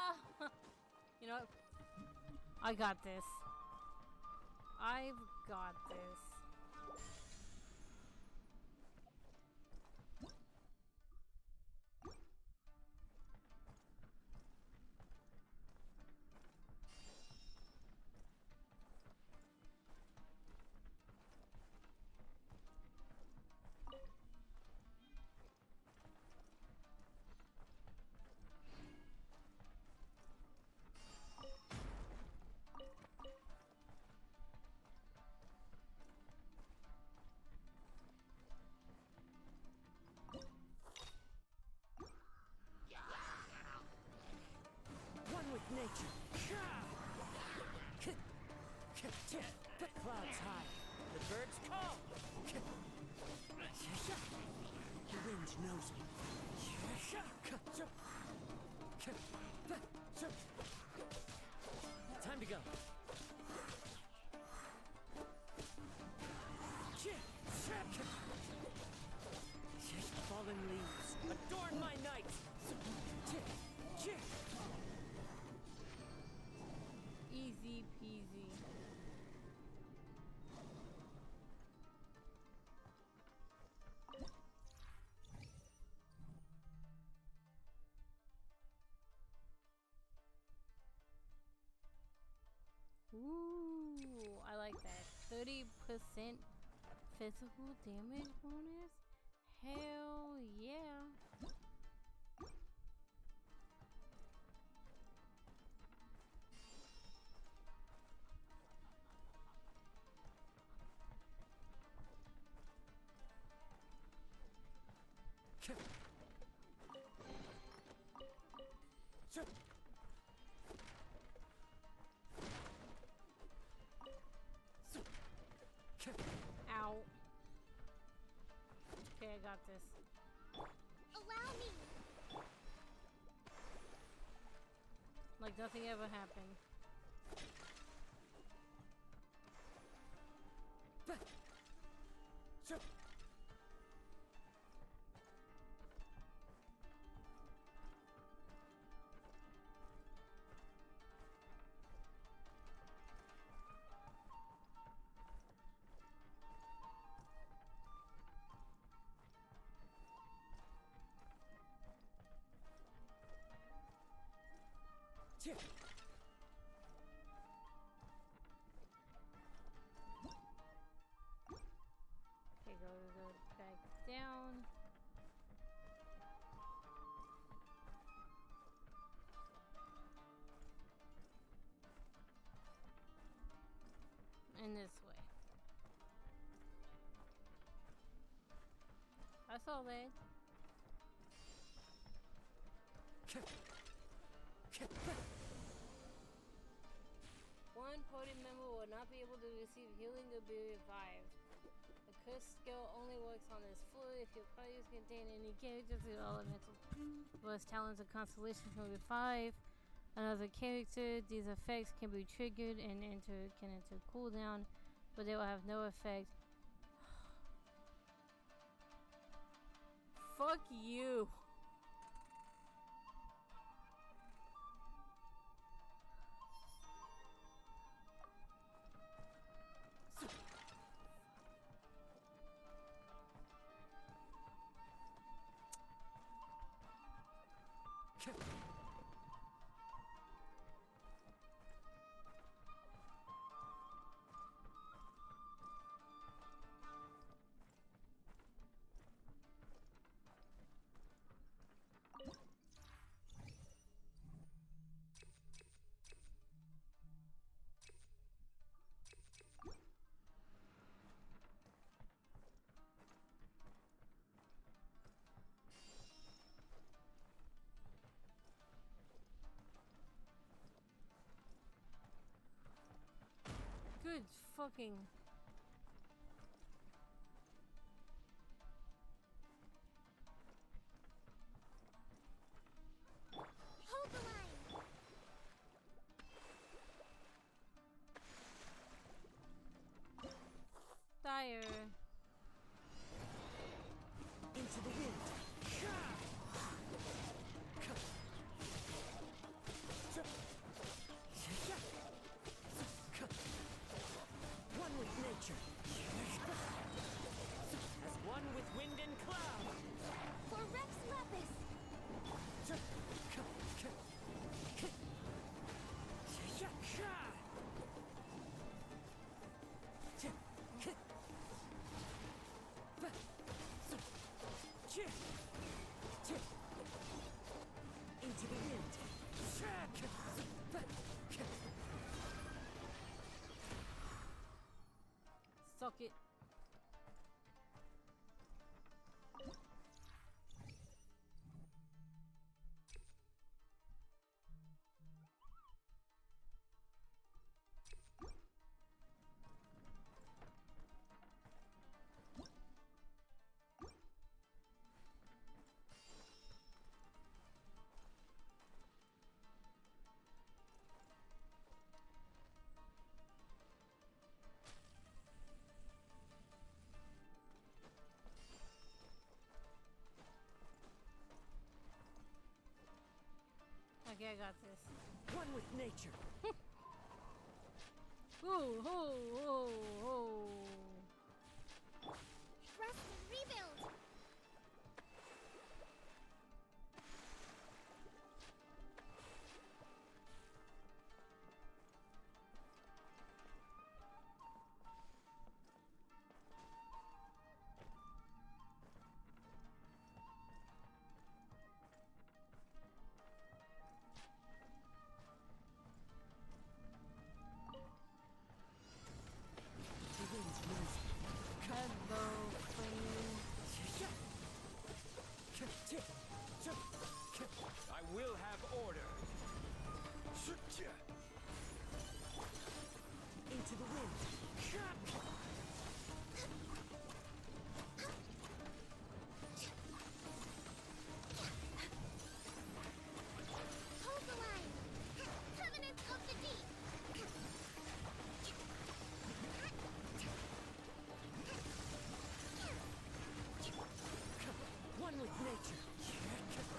You know what? I got this. I've got this. One with nature. The clouds high. The birds call. The wind knows me. Time to go. Fallen leaves, adorn my night. Easy peasy. Ooh, I like that. 30% physical damage bonus? Hell yeah. Ow. Okay, I got this. Allow me. Like nothing ever happened. Okay, go back down. And this way. I saw that. One party member will not be able to receive healing or be revived. The curse skill only works on this floor if your parties contain any characters with elemental plus talents or constellations from revive another character. These effects can be triggered and enter cooldown, but they will have no effect. Fuck you. Good fucking. Hold the line. Dire. Into the wind. One with nature. As one with wind and cloud. For Rex Lapis. Into the wind. Suck it. Okay, I got this. One with nature. Ooh, oh, oh, oh. Rest and rebuild. Hello, queen. I will have order. Into the wind. Hold the line. Covenant of the Deep. One with nature.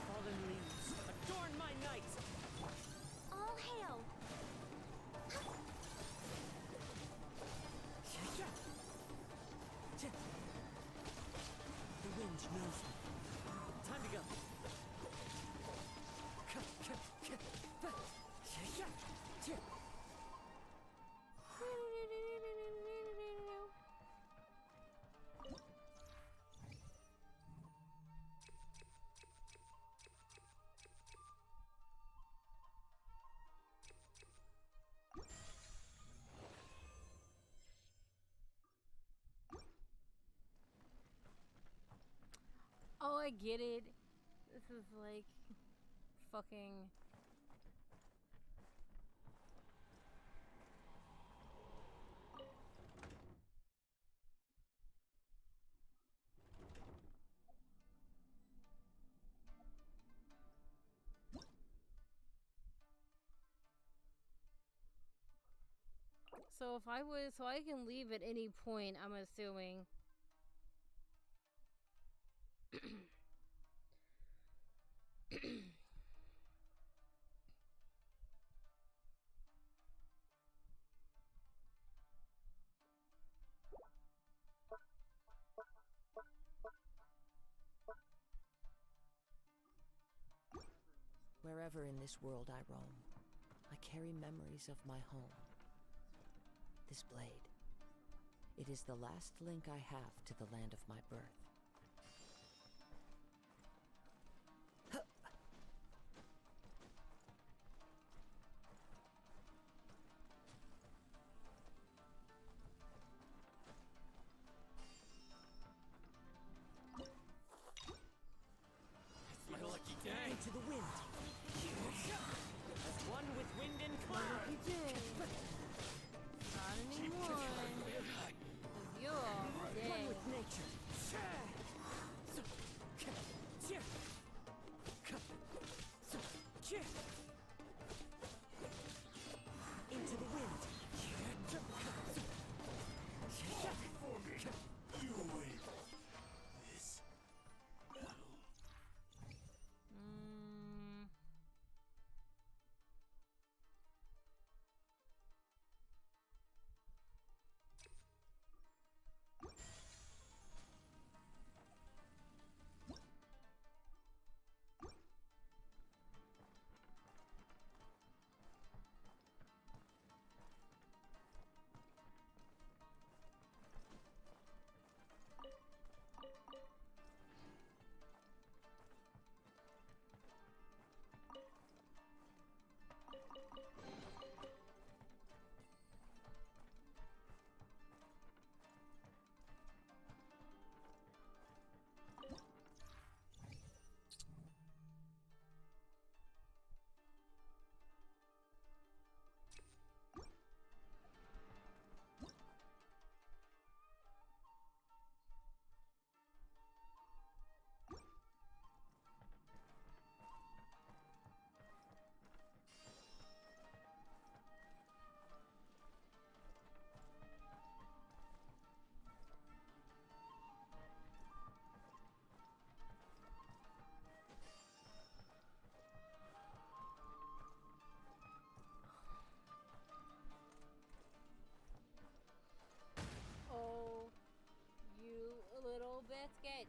Fallen leaves. Adorn my night. All hail. The wind knows me. Time to go. Oh, I get it. This is like fucking. So if I was, so I can leave at any point, I'm assuming. Wherever in this world I roam, I carry memories of my home. This blade, it is the last link I have to the land of my birth. It's my lucky day. Into the wind. As one with wind and cloud. Lucky day. Not anymore. 'Cause you're all One dead. with nature. Into the wind. You win this battle. Mm. Oh, you little biscuit.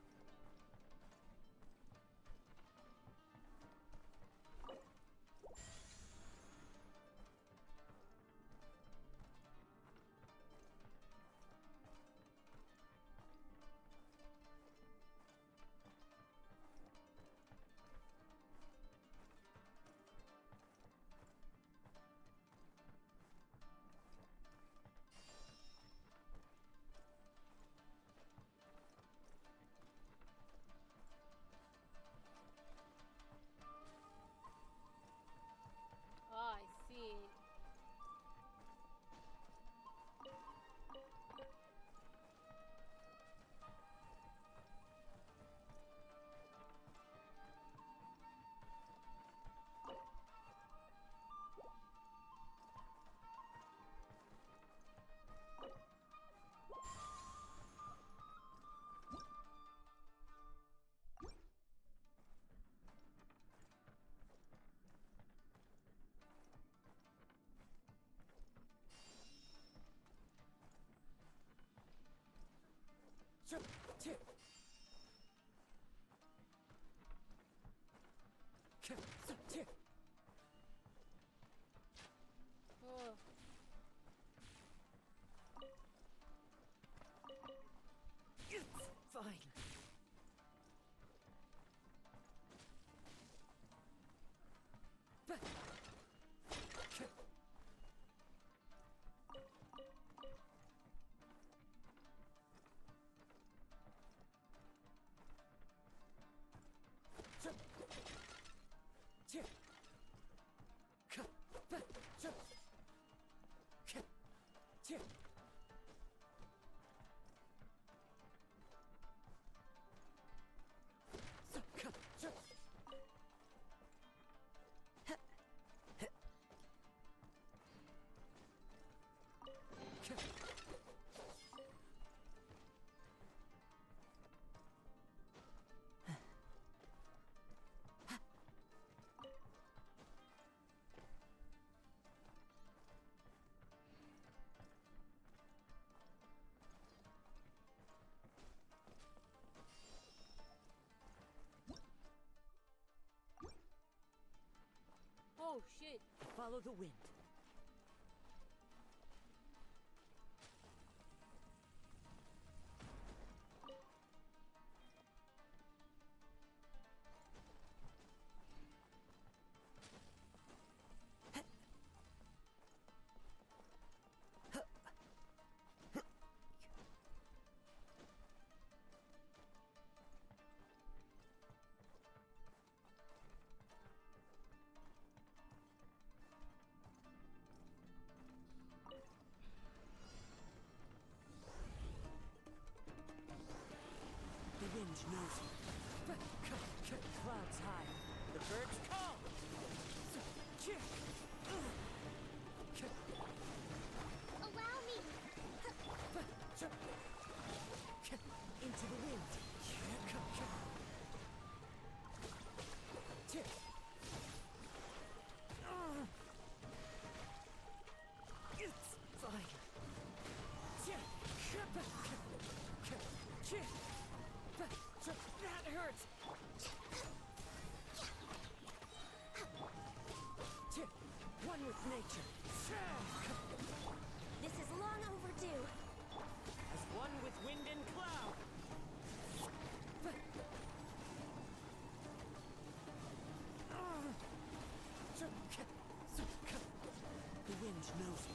Oh shit. Follow the wind. The wind knows me. Clouds high. The birds call. Allow me. Into the wind. It's fire. That hurts. One with nature. This is long overdue. As one with wind and cloud. The wind knows me.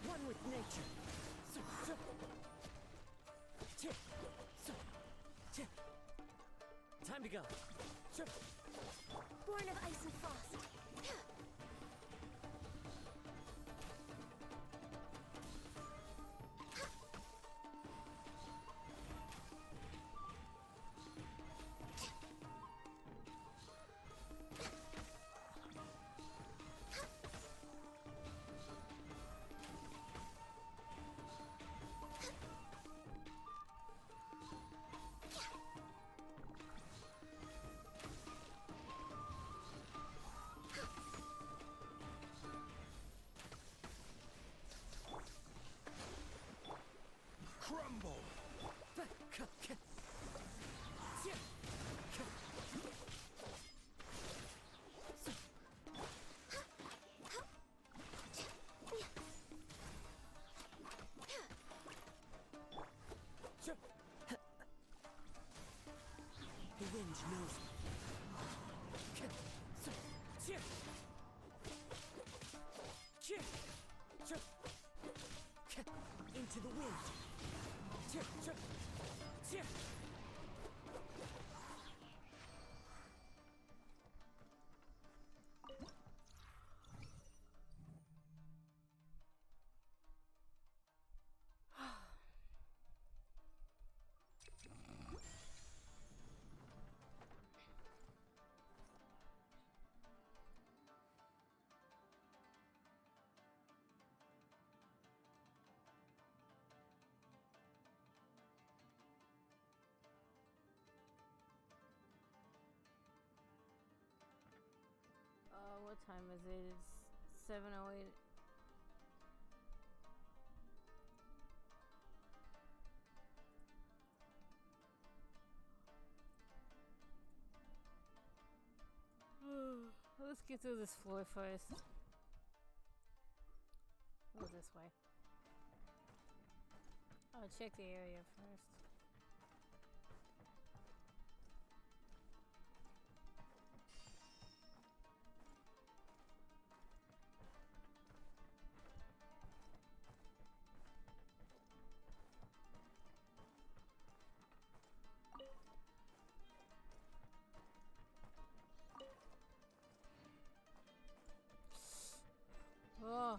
One with nature. Time to go. Born of ice and frost. Crumble! The wind knows me. Into the wind. What time is it? It's 7:08. Let's get through this floor first. Go this way. I'll check the area first. Oh.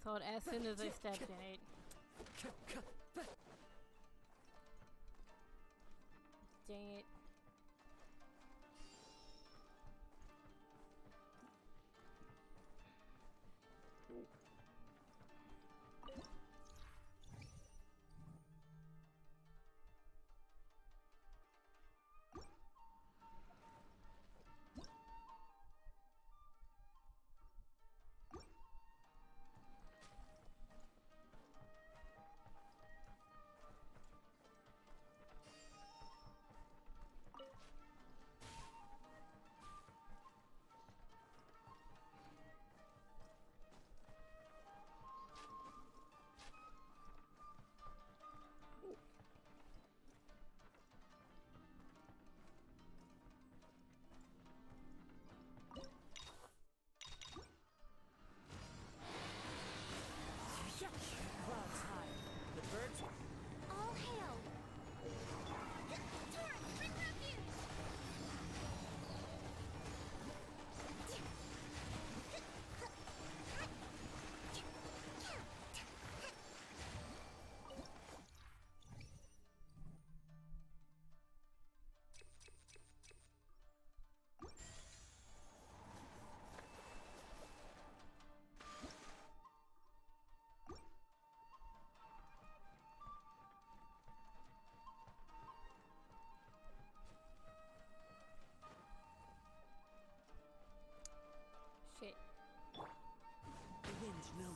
Thought as soon as I stepped in it. Dang it.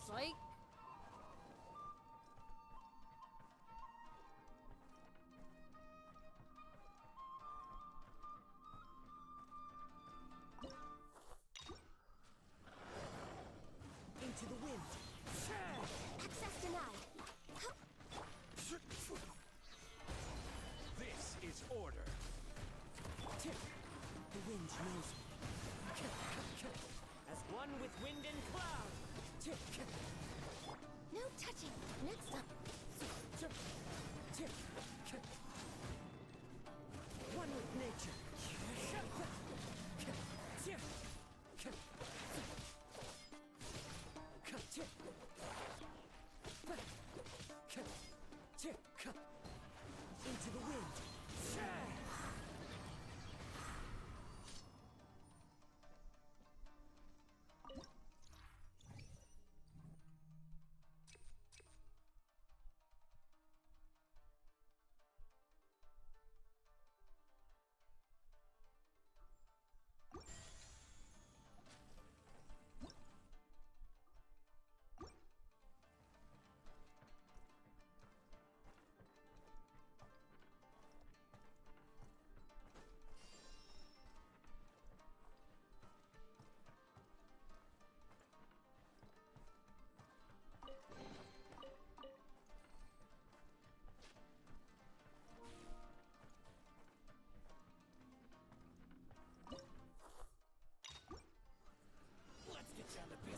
Psych. Into the wind. Access denied. This is order. The wind knows me. As one with wind and cloud. No touching. Next up. One with nature. Into the wind.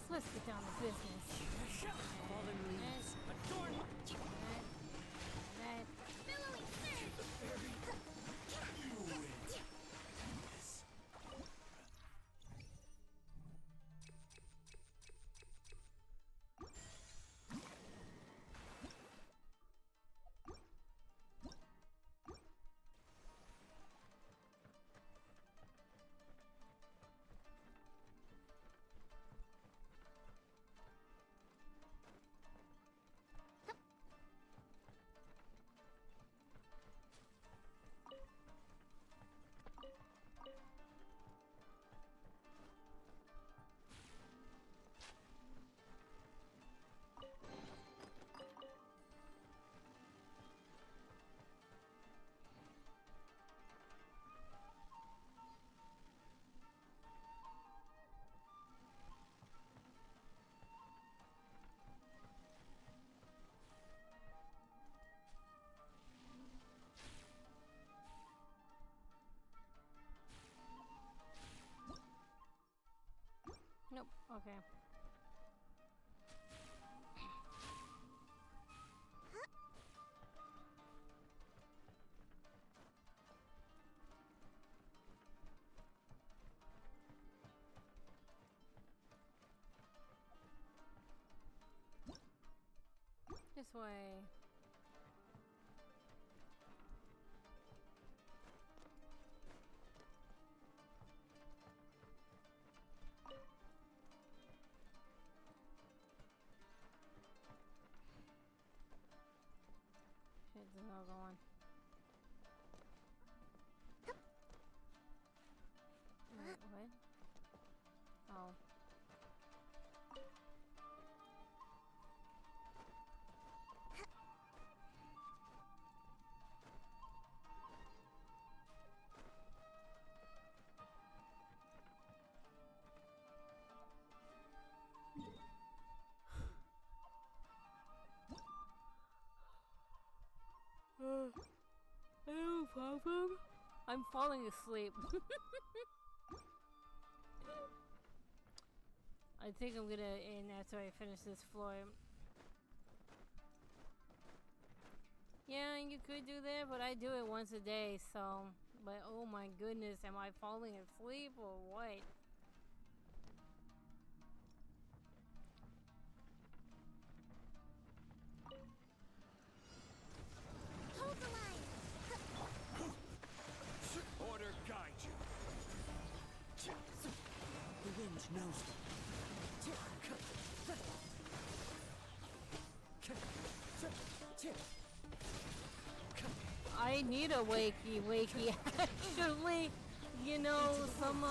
Let's get down to business. Fallen leaves. Adorn my... Billowing surge! Nope. Okay. This way. Shit, there's another one. Wait, what? Oh. Hello, Papa. I'm falling asleep. I think I'm gonna end after I finish this floor. Yeah, you could do that, but I do it once a day, so... But oh my goodness, am I falling asleep or what? Hold the line! Order guide you. The wind knows them. I need a wakey actually. You know, some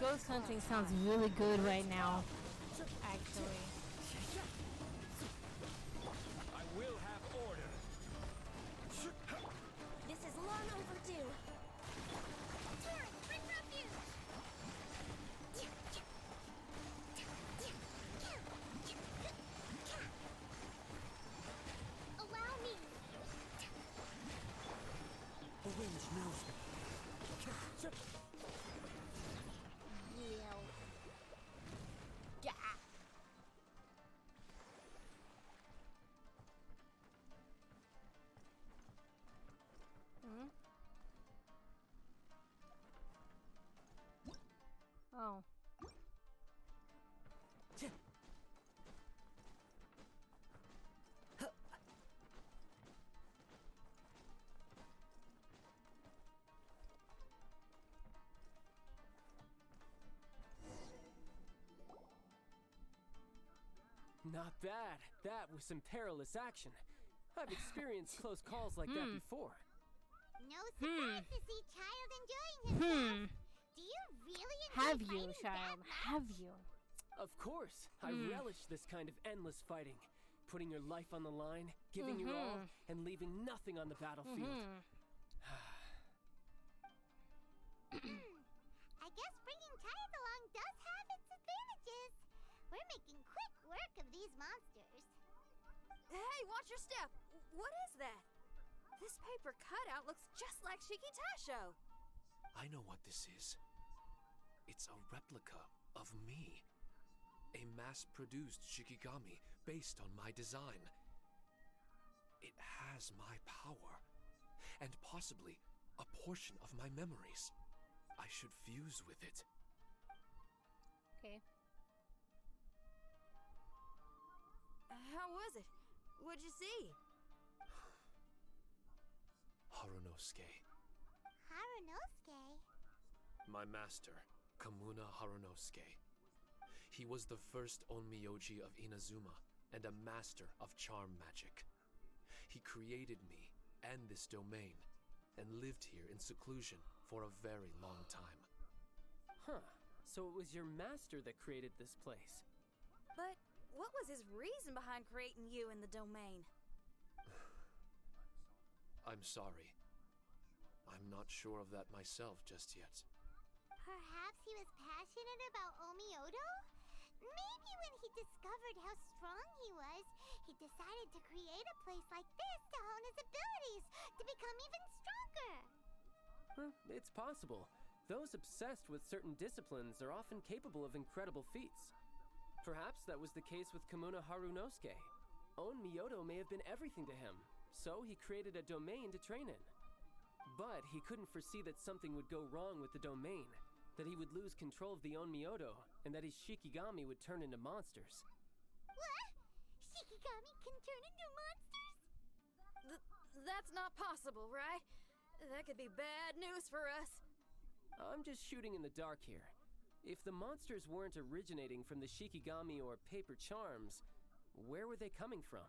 ghost hunting sounds really good right now. actually. I will have order. This is long overdue. Torrent, bring refuge! Allow me. The wind knows me. Yeah. Hmm? Oh. Not bad. That was some perilous action. I've experienced close calls like that before. No surprise to see Child enjoying himself. Do you really enjoy Have you, fighting child? that much? Hmm. Have you? Of course. I relish this kind of endless fighting. Putting your life on the line, giving your all, and leaving nothing on the battlefield. I guess bringing Child along does have its advantages. We're making quick work of these monsters. Hey, watch your step. What is that? This paper cutout looks just like Shiki Tasho. I know what this is. It's a replica of me. A mass-produced Shikigami based on my design. It has my power, and possibly a portion of my memories. I should fuse with it. Okay. How was it? What'd you see? Harunosuke. Harunosuke? My master, Kamuna Harunosuke. He was the first Onmyoji of Inazuma and a master of charm magic. He created me and this domain and lived here in seclusion for a very long time. Huh. So it was your master that created this place. But what was his reason behind creating you in the domain? I'm sorry. I'm not sure of that myself just yet. Perhaps he was passionate about Omiodo? Maybe when he discovered how strong he was, he decided to create a place like this to hone his abilities, to become even stronger. It's possible. Those obsessed with certain disciplines are often capable of incredible feats. Perhaps that was the case with Kamuna Harunosuke. Onmyodo may have been everything to him, so he created a domain to train in. But he couldn't foresee that something would go wrong with the domain, that he would lose control of the Onmyodo, and that his Shikigami would turn into monsters. What? Shikigami can turn into monsters? That's not possible, right? That could be bad news for us. I'm just shooting in the dark here. If the monsters weren't originating from the Shikigami or paper charms, where were they coming from?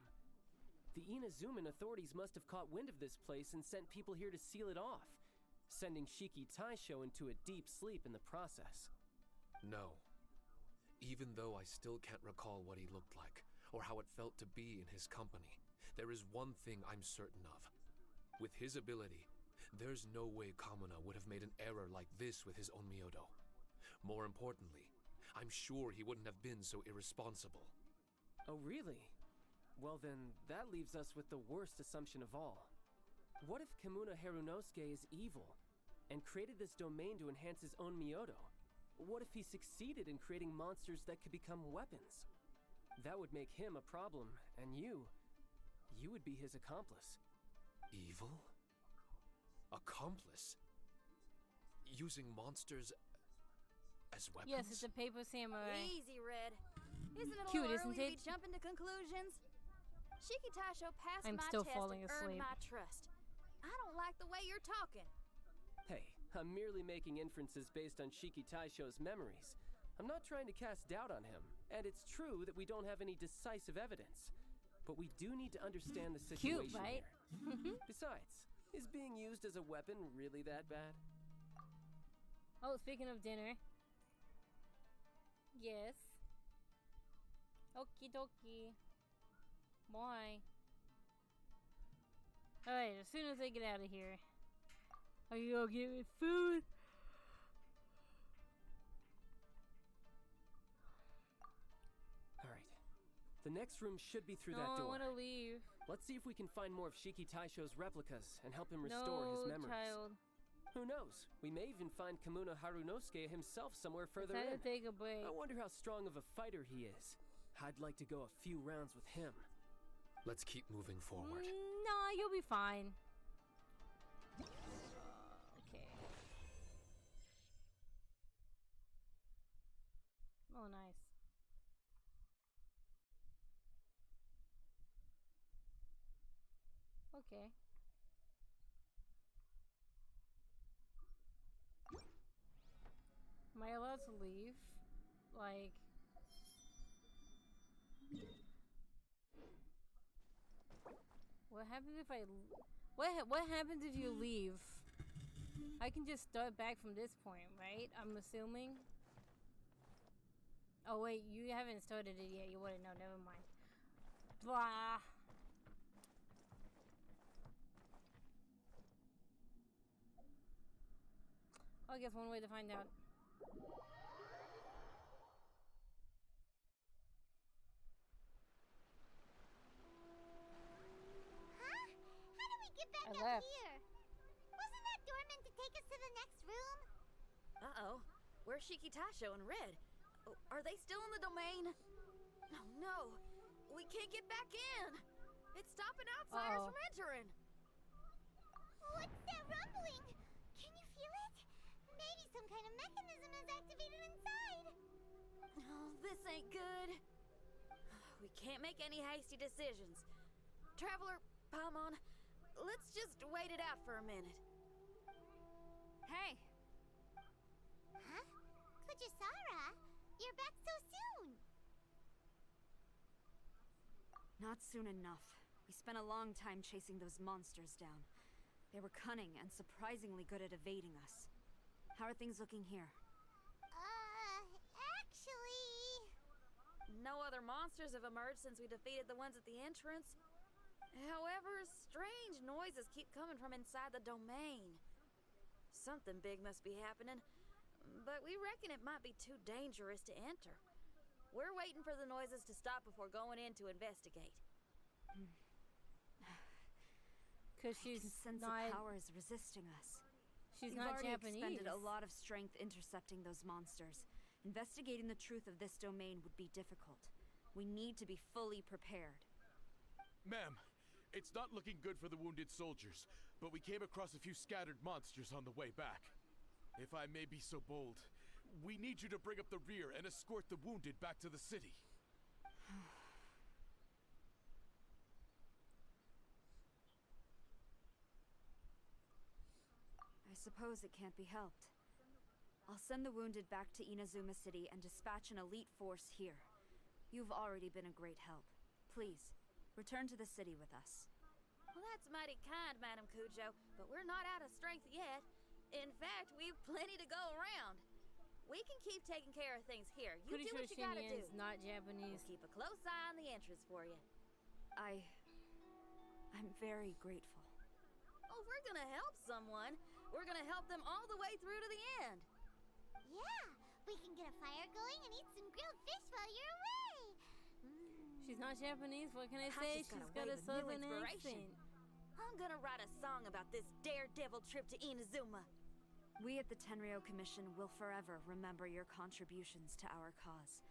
The Inazuman authorities must have caught wind of this place and sent people here to seal it off, sending Shiki Taisho into a deep sleep in the process. No. Even though I still can't recall what he looked like, or how it felt to be in his company, there is one thing I'm certain of. With his ability, there's no way Kamuna would have made an error like this with his Onmyodo. More importantly, I'm sure he wouldn't have been so irresponsible. Oh, really? Well then, that leaves us with the worst assumption of all. What if Kamuna Harunosuke is evil, and created this domain to enhance his own Myoto? What if he succeeded in creating monsters that could become weapons? That would make him a problem, and you would be his accomplice. Evil? Accomplice? Using monsters as weapons? Yes, it's a paper samurai. Easy, Red. Isn't it a Cute, little isn't early to it? be jumping to conclusions? Shiki Taisho passed I'm my still test falling and earned asleep. my trust. I don't like the way you're talking. Hey, I'm merely making inferences based on Shiki Taisho's memories. I'm not trying to cast doubt on him, and it's true that we don't have any decisive evidence. But we do need to understand the situation Cute, right? here. Besides, is being used as a weapon really that bad? Oh, speaking of dinner. Yes. Okie dokie. Bye. Alright, as soon as I get out of here, I can go get me food. Alright. The next room should be through No, that door. I want to leave. Let's see if we can find more of Shiki Taisho's replicas and help him restore his No, memories. child. Who knows? We may even find Kamuna Harunosuke himself somewhere further Time in. to take a break. I wonder how strong of a fighter he is. I'd like to go a few rounds with him. Let's keep moving forward. Nah, you'll be fine. Okay. Oh, nice. Okay. Am I allowed to leave? Like... What happens if I... What happens if you leave? I can just start back from this point, right? I'm assuming. Oh wait, you haven't started it yet. You wouldn't know. Never mind. Blah. I guess one way to find out. Huh? How do we get back I up left. here? Wasn't that door meant to take us to the next room? Uh-oh. Where's Shiki Taisho and Red? Oh, are they still in the domain? Oh, no. We can't get back in. It's stopping outsiders from entering. What's that rumbling? Can you feel it? Maybe some kind of mechanism is activated inside. Oh, this ain't good. We can't make any hasty decisions. Traveler, Paimon, let's just wait it out for a minute. Hey, Huh? Kujisara, you're back so soon. not soon enough. We spent a long time chasing those monsters down. They were cunning and surprisingly good at evading us. How are things looking here? Actually... No other monsters have emerged since we defeated the ones at the entrance. However, strange noises keep coming from inside the domain. Something big must be happening, but we reckon it might be too dangerous to enter. We're waiting for the noises to stop before going in to investigate. Because she's I can sense not... the power is resisting us. She's We've not already Japanese. expended a lot of strength intercepting those monsters. Investigating the truth of this domain would be difficult. We need to be fully prepared. Ma'am, it's not looking good for the wounded soldiers, but we came across a few scattered monsters on the way back. If I may be so bold, we need you to bring up the rear and escort the wounded back to the city. I suppose it can't be helped. I'll send the wounded back to Inazuma City and dispatch an elite force here. You've already been a great help. Please, return to the city with us. Well, that's mighty kind, Madam Kujo, but we're not out of strength yet. In fact, we've plenty to go around. We can keep taking care of things here. You Pretty do sure what you gotta do. Shinyan's not Japanese. We'll keep a close eye on the entrance for you. I'm very grateful. Oh, we're gonna help someone. We're gonna help them all the way through to the end. Yeah, we can get a fire going and eat some grilled fish while you're away. She's not Japanese. What can I say? Tasha's She's got got a a way with new southern inspiration. accent. I'm gonna write a song about this daredevil trip to Inazuma. We at the Tenryou Commission will forever remember your contributions to our cause.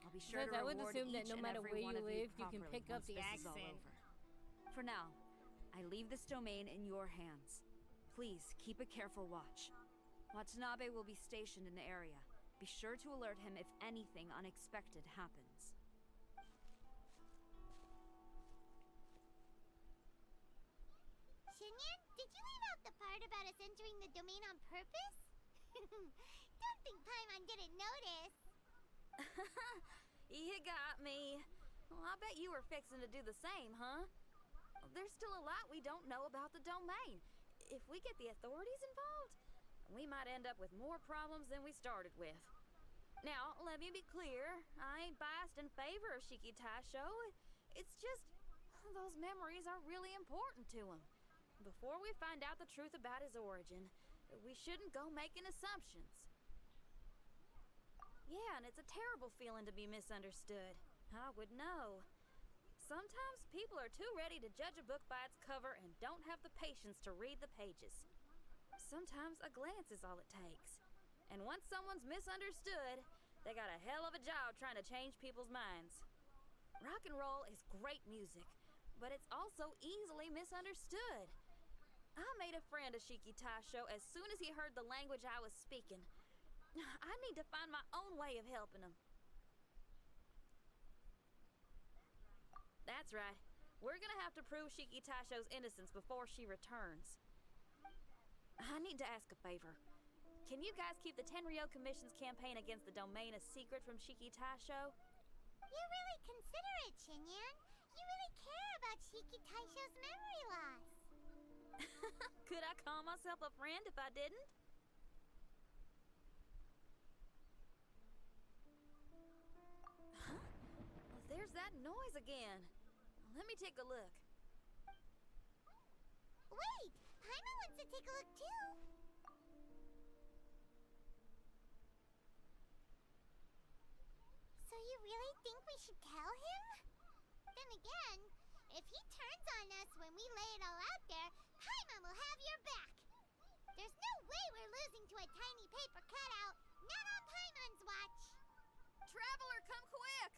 I'll be sure Because to I would reward assume that each no and matter every where one you of live, you can properly pick up once the this is all accent. over. For now, I leave this domain in your hands. Please keep a careful watch. Watanabe will be stationed in the area. Be sure to alert him if anything unexpected happens. Shinyan, did you leave out the part about us entering the domain on purpose? Don't think Paimon didn't notice. You got me. Well, I bet you were fixing to do the same, huh? There's still a lot we don't know about the domain. If we get the authorities involved, we might end up with more problems than we started with. Now, let me be clear. I ain't biased in favor of Shiki Taisho. It's just, those memories are really important to him. Before we find out the truth about his origin, we shouldn't go making assumptions. Yeah, and it's a terrible feeling to be misunderstood. I would know. Sometimes people are too ready to judge a book by its cover and don't have the patience to read the pages. Sometimes a glance is all it takes. And once someone's misunderstood, they got a hell of a job trying to change people's minds. Rock and roll is great music, but it's also easily misunderstood. I made a friend of Shiki Taisho as soon as he heard the language I was speaking. I need to find my own way of helping him. That's right. We're gonna have to prove Shiki Taisho's innocence before she returns. I need to ask a favor. Can you guys keep the Tenryo Commission's campaign against the domain a secret from Shiki Taisho? You're really considerate, Shinyan. You really care about Shiki Taisho's memory loss. Could I call myself a friend if I didn't? Huh? Well, there's that noise again. Let me take a look. Wait! Paimon wants to take a look too. So you really think we should tell him? Then again, if he turns on us when we lay it all out there, Paimon will have your back. There's no way we're losing to a tiny paper cutout. Not on Paimon's watch. Traveler, come quick!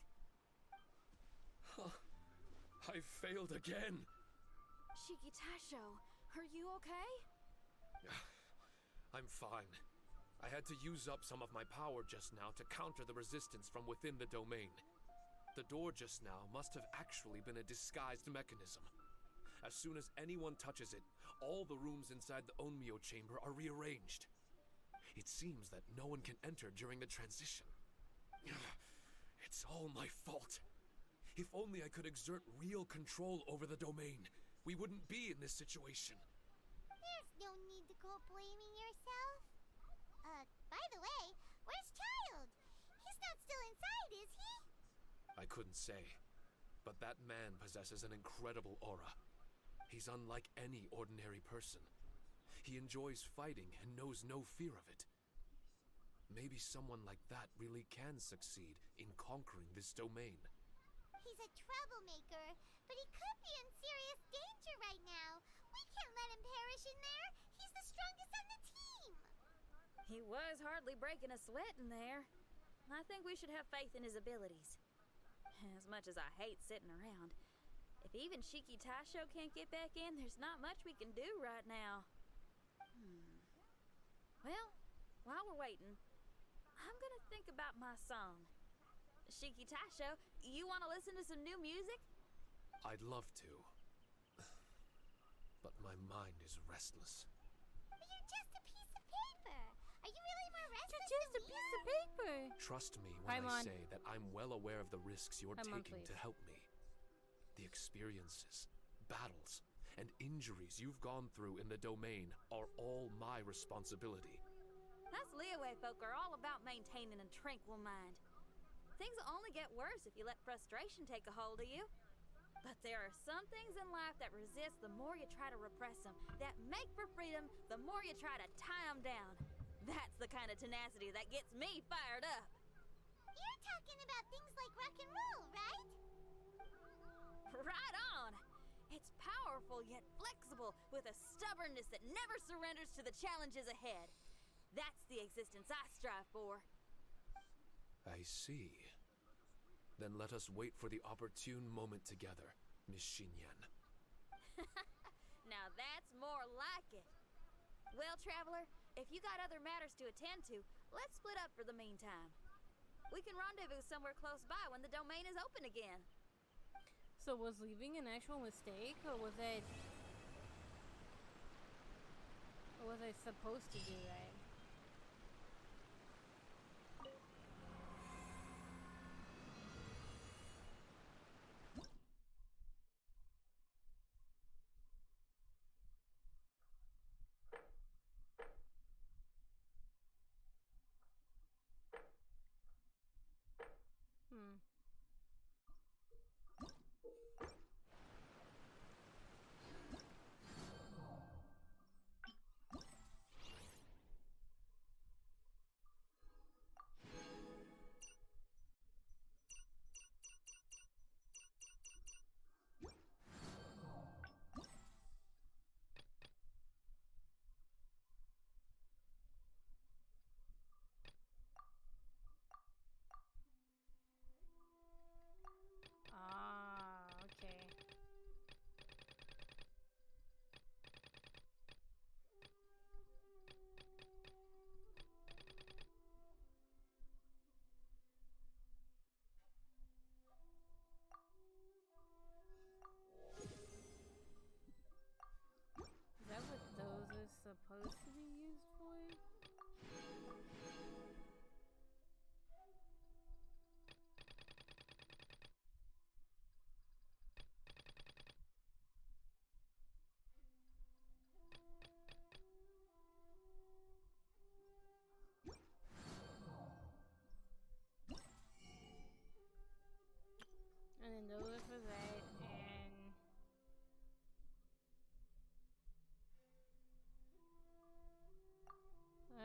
I failed again. Shiki Taisho, are you okay? I'm fine. I had to use up some of my power just now to counter the resistance from within the domain. The door just now must have actually been a disguised mechanism. As soon as anyone touches it, all the rooms inside the Onmyo chamber are rearranged. It seems that no one can enter during the transition. It's all my fault. If only I could exert real control over the domain, we wouldn't be in this situation. There's no need to go blaming yourself. By the way, where's Child? He's not still inside, is he? I couldn't say, but that man possesses an incredible aura. He's unlike any ordinary person. He enjoys fighting and knows no fear of it. Maybe someone like that really can succeed in conquering this domain. He's a troublemaker, but he could be in serious danger right now. We can't let him perish in there. He's the strongest on the team. He was hardly breaking a sweat in there. I think we should have faith in his abilities. As much as I hate sitting around, if even Shiki Taisho can't get back in, there's not much we can do right now. Well, while we're waiting, I'm gonna think about my song. Shiki Taisho, you want to listen to some new music? I'd love to. But my mind is restless. But you're just a piece of paper. Are you really more restless You're just a than we piece are? of paper. Trust me when I Paimon. say that I'm well aware of the risks you're Paimon, taking to please. help me. The experiences, battles, and injuries you've gone through in the domain are all my responsibility. Us Leeway folk are all about maintaining a tranquil mind. Things will only get worse if you let frustration take a hold of you. But there are some things in life that resist the more you try to repress them, that make for freedom the more you try to tie them down. That's the kind of tenacity that gets me fired up. You're talking about things like rock and roll, right? Right on! It's powerful yet flexible, with a stubbornness that never surrenders to the challenges ahead. That's the existence I strive for. I see. Then let us wait for the opportune moment together, Miss Xinyan. Now that's more like it. Well, Traveler, if you got other matters to attend to, let's split up for the meantime. We can rendezvous somewhere close by when the domain is open again. So was leaving an actual mistake, or was I supposed to do that?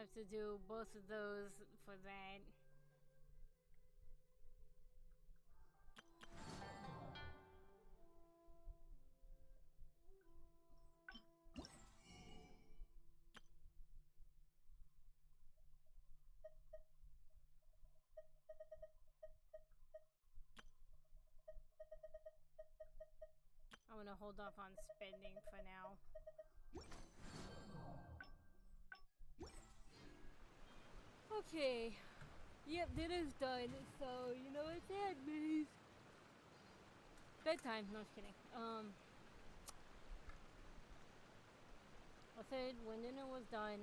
have to do both of those for that. I'm gonna hold off on spending for now. Okay. Yep, dinner's done, so you know what that means. Bedtime. No, just kidding. I said when dinner was done,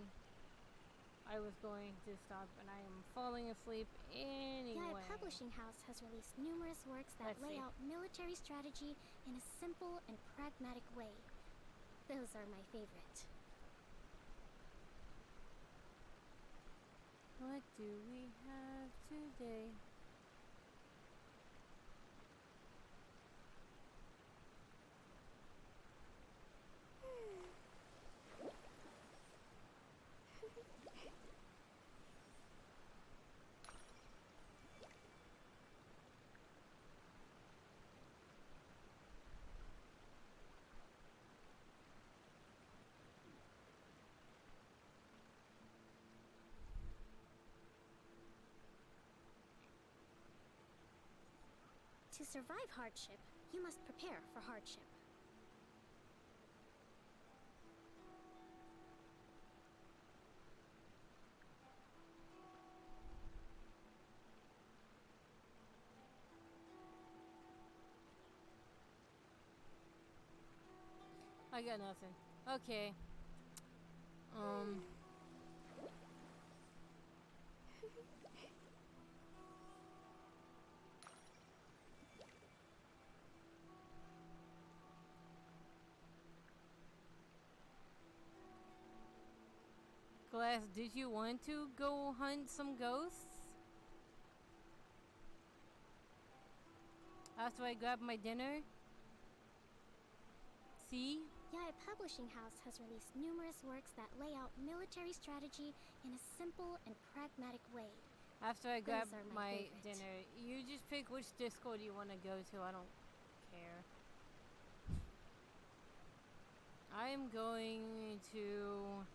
I was going to stop, and I am falling asleep anyway. Gaia Publishing House has released numerous works that lay out military strategy in a simple and pragmatic way. Those are my favorite. What do we have today? To survive hardship, you must prepare for hardship. I got nothing. Okay. Glass, did you want to go hunt some ghosts? After I grab my dinner? See? Gaia Publishing House has released numerous works that lay out military strategy in a simple and pragmatic way. After I grab Those are my favorite. dinner, you just pick which Discord you want to go to. I don't care. I'm going to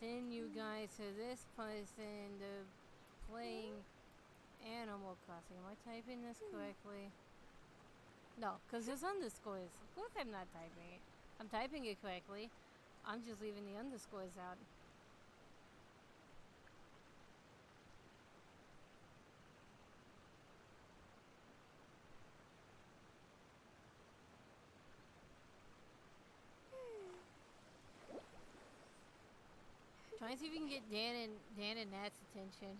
send you guys to this person to playing Animal Crossing. Am I typing this correctly? No, because there's underscores. Of course I'm not typing it. I'm typing it correctly. I'm just leaving the underscores out. Trying to see if we can get Dan and Nat's attention.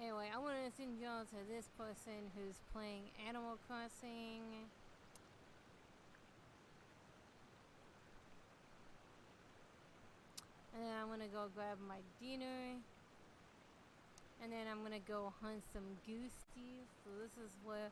Anyway, I want to send y'all to this person who's playing Animal Crossing. And then I'm gonna go grab my dinner. And then I'm gonna go hunt some goosties. So this is where